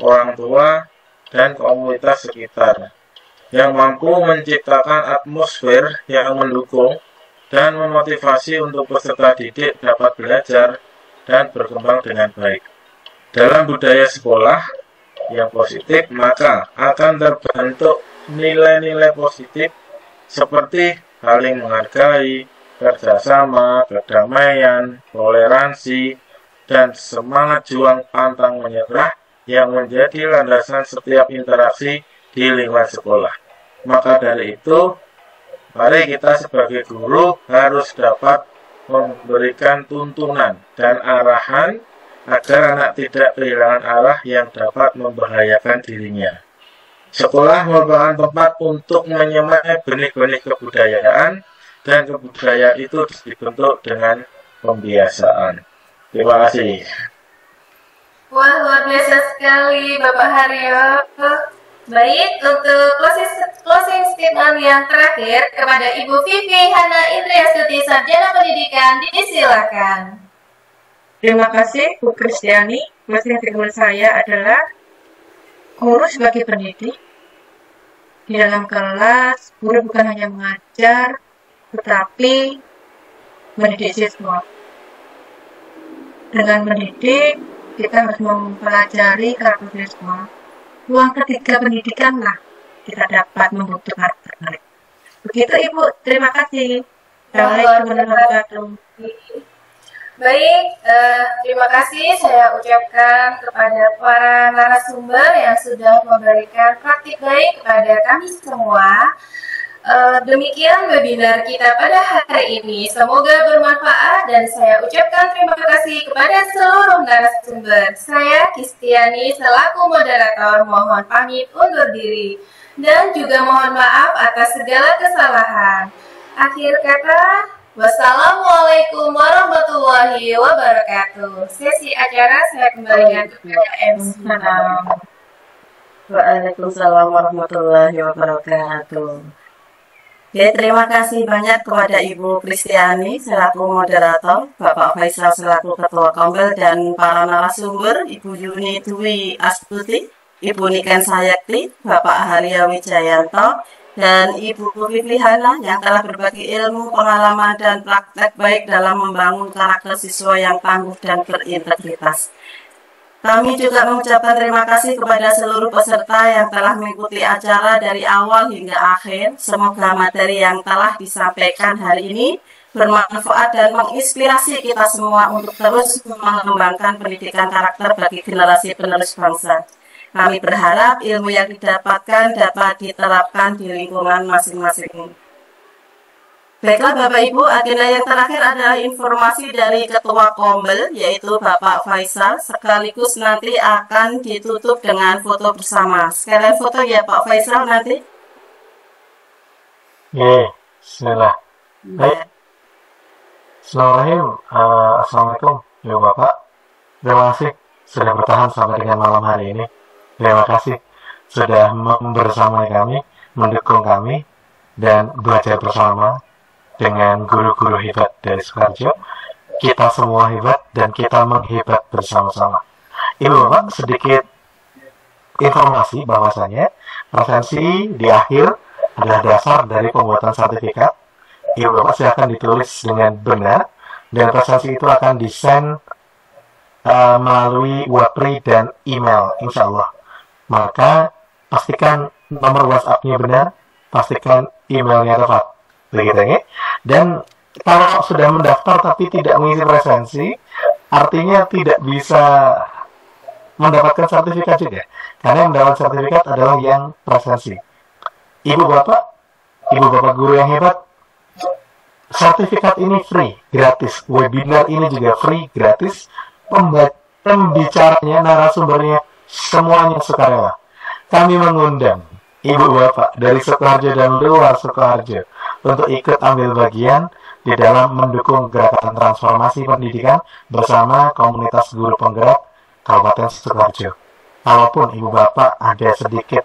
orang tua, dan komunitas sekitar, yang mampu menciptakan atmosfer yang mendukung dan memotivasi untuk peserta didik dapat belajar dan berkembang dengan baik. Dalam budaya sekolah yang positif, maka akan terbentuk nilai-nilai positif seperti saling menghargai, kerjasama, kedamaian, toleransi, dan semangat juang pantang menyerah yang menjadi landasan setiap interaksi di lingkungan sekolah. Maka dari itu, mari kita sebagai guru harus dapat memberikan tuntunan dan arahan agar anak tidak kehilangan arah yang dapat membahayakan dirinya. Sekolah merupakan tempat untuk menyemai benih-benih kebudayaan, dan kebudayaan itu dibentuk dengan pembiasaan. Terima kasih. Wah, luar biasa sekali Bapak Haryo. Baik, untuk closing statement yang terakhir kepada Ibu Vivi Hana Indriastuti, Sarjana Pendidikan, disilakan. Terima kasih Bu Kristiani. Closing statement saya adalah guru sebagai pendidik. Di dalam kelas, guru bukan hanya mengajar, tetapi mendidik siswa. Dengan mendidik, kita harus mempelajari karakter siswa. Ruang ketiga pendidikanlah kita dapat membentuk karakter mereka. Begitu Ibu, terima kasih. Assalamualaikum warahmatullahi wabarakatuh. Baik, terima kasih saya ucapkan kepada para narasumber yang sudah memberikan praktik baik kepada kami semua. Demikian webinar kita pada hari ini. Semoga bermanfaat dan saya ucapkan terima kasih kepada seluruh narasumber. Saya Kristiani selaku moderator mohon pamit undur diri dan juga mohon maaf atas segala kesalahan. Akhir kata, wassalamualaikum warahmatullahi wabarakatuh. Sesi acara saya kembalikan kepada MC. Waalaikumsalam warahmatullahi wabarakatuh. Ya, terima kasih banyak kepada Ibu Kristiani selaku moderator, Bapak Faisal selaku Ketua Kombel, dan para narasumber, Ibu Yuni Dwi Astuti, Ibu Niken Sayakti, Bapak Haryo Wijayanto, dan Ibu Vivi Hana yang telah berbagi ilmu, pengalaman, dan praktek baik dalam membangun karakter siswa yang tangguh dan berintegritas. Kami juga mengucapkan terima kasih kepada seluruh peserta yang telah mengikuti acara dari awal hingga akhir. Semoga materi yang telah disampaikan hari ini bermanfaat dan menginspirasi kita semua untuk terus mengembangkan pendidikan karakter bagi generasi penerus bangsa. Kami berharap ilmu yang didapatkan dapat diterapkan di lingkungan masing-masing. Baiklah Bapak Ibu, agenda yang terakhir adalah informasi dari Ketua Kombel, yaitu Bapak Faisal, sekaligus nanti akan ditutup dengan foto bersama. Sekalian foto ya Pak Faisal nanti. Ya, bismillah. Baik. Bismillahirrahmanirrahim. Assalamualaikum, ya Bapak. Terima kasih sudah bertahan sampai dengan malam hari ini. Terima kasih sudah membersamai kami, mendukung kami, dan belajar bersama dengan guru-guru hebat dari Sukarjo. Kita semua hebat dan kita menghebat bersama-sama. Ibu Bapak, sedikit informasi bahwasanya presensi di akhir adalah dasar dari pembuatan sertifikat. Ibu Bapak silakan ditulis dengan benar, dan presensi itu akan disend melalui webri dan email, insya Allah. Maka pastikan nomor WhatsApp-nya benar, pastikan emailnya tepat. Begitu ya. Dan kalau sudah mendaftar tapi tidak mengisi presensi, artinya tidak bisa mendapatkan sertifikat juga. Karena yang mendapat sertifikat adalah yang presensi. Ibu Bapak guru yang hebat, sertifikat ini free, gratis. Webinar ini juga free, gratis. Pembicaranya, narasumbernya, semuanya sukarela. Kami mengundang Ibu Bapak dari Sukoharjo dan luar Sukoharjo untuk ikut ambil bagian di dalam mendukung gerakan transformasi pendidikan bersama komunitas guru penggerak Kabupaten Sukoharjo. Kalaupun Ibu Bapak ada sedikit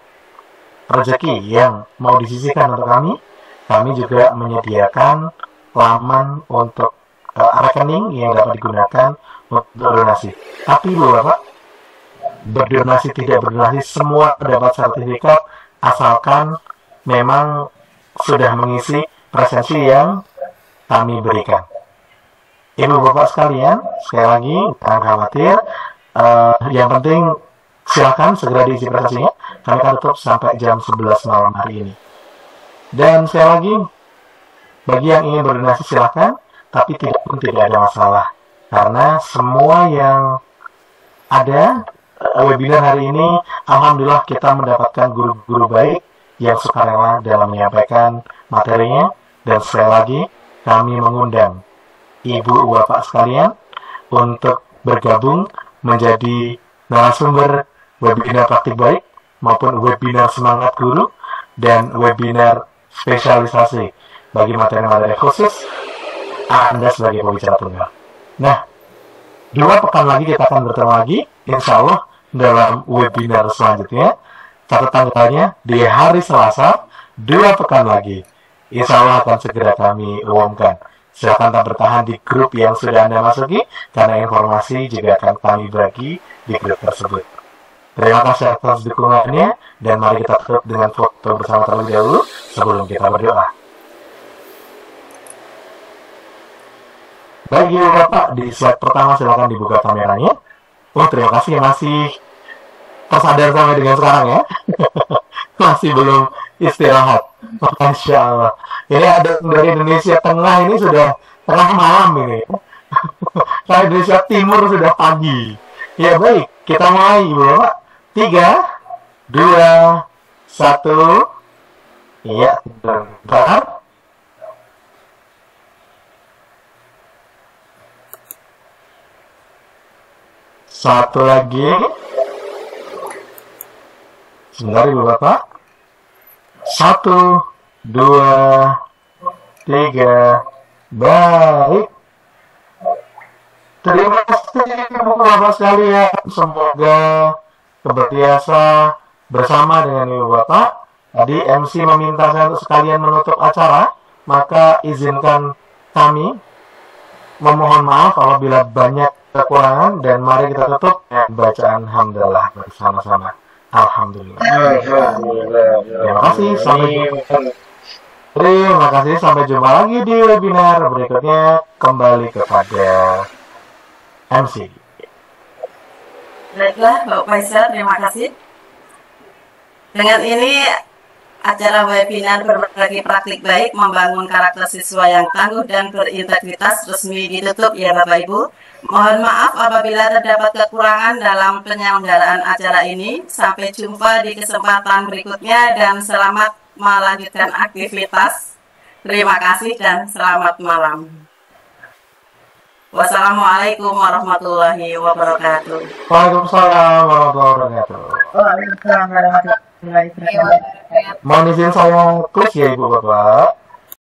rezeki yang mau disisihkan untuk kami juga menyediakan laman untuk rekening yang dapat digunakan untuk donasi. Tapi Ibu Bapak, berdonasi tidak berdonasi semua dapat sertifikat asalkan memang sudah mengisi presensi yang kami berikan. Ibu Bapak sekalian, sekali lagi jangan khawatir. Yang penting silakan segera diisi presensinya. Kami akan tutup sampai jam 11 malam hari ini. Dan sekali lagi, bagi yang ingin berdonasi silakan, tapi tidak ada masalah. Karena semua yang ada webinar hari ini, alhamdulillah kita mendapatkan guru-guru baik yang sukarela dalam menyampaikan materinya. Dan sekali lagi, kami mengundang Ibu Bapak sekalian untuk bergabung menjadi narasumber webinar praktik baik maupun webinar semangat guru dan webinar spesialisasi bagi materi-materi khusus Anda sebagai pembicara tunggal. Nah, 2 pekan lagi kita akan bertemu lagi, insya Allah dalam webinar selanjutnya. Catat tanggalnya di hari Selasa, 2 pekan lagi. Insya Allah akan segera kami umumkan. Silakan tetap bertahan di grup yang sudah Anda masuki, karena informasi juga akan kami bagi di grup tersebut. Terima kasih atas dukungannya, dan mari kita tutup dengan foto bersama terlebih dahulu sebelum kita berdoa. Baik Ibu Bapak, di slide pertama silakan dibuka kameranya. Oh, terima kasih masih tersadar sampai dengan sekarang ya. Masih belum istirahat. Masya Allah. Ini ada dari Indonesia Tengah, ini sudah tengah malam ini. Kalau Indonesia Timur sudah pagi. Ya baik, kita mulai Ibu Bapak. 3, 2, 1. Iya, bentar. Satu lagi. Sebentar Ibu Bapak. 1, 2, 3. Baik. Terima kasih Ibu Bapak sekalian. Semoga keberbiasa bersama dengan Ibu Bapak. Tadi MC meminta saya untuk sekalian menutup acara, maka izinkan kami memohon maaf apabila banyak kekurangan, dan mari kita tutup dengan bacaan hamdalah bersama-sama. Alhamdulillah. Terima kasih, sampai jumpa lagi di webinar berikutnya. Kembali kepada MC. Baiklah, Bapak Faisal, terima kasih. Dengan ini, acara webinar berbagi praktik baik membangun karakter siswa yang tangguh dan berintegritas resmi ditutup ya Bapak Ibu. Mohon maaf apabila terdapat kekurangan dalam penyelenggaraan acara ini. Sampai jumpa di kesempatan berikutnya dan selamat melanjutkan aktivitas. Terima kasih dan selamat malam. Wassalamualaikum warahmatullahi wabarakatuh. Waalaikumsalam warahmatullahi wabarakatuh. Waalaikumsalam warahmatullahi wabarakatuh. Mohon izin saya klik ya Ibu Bapak.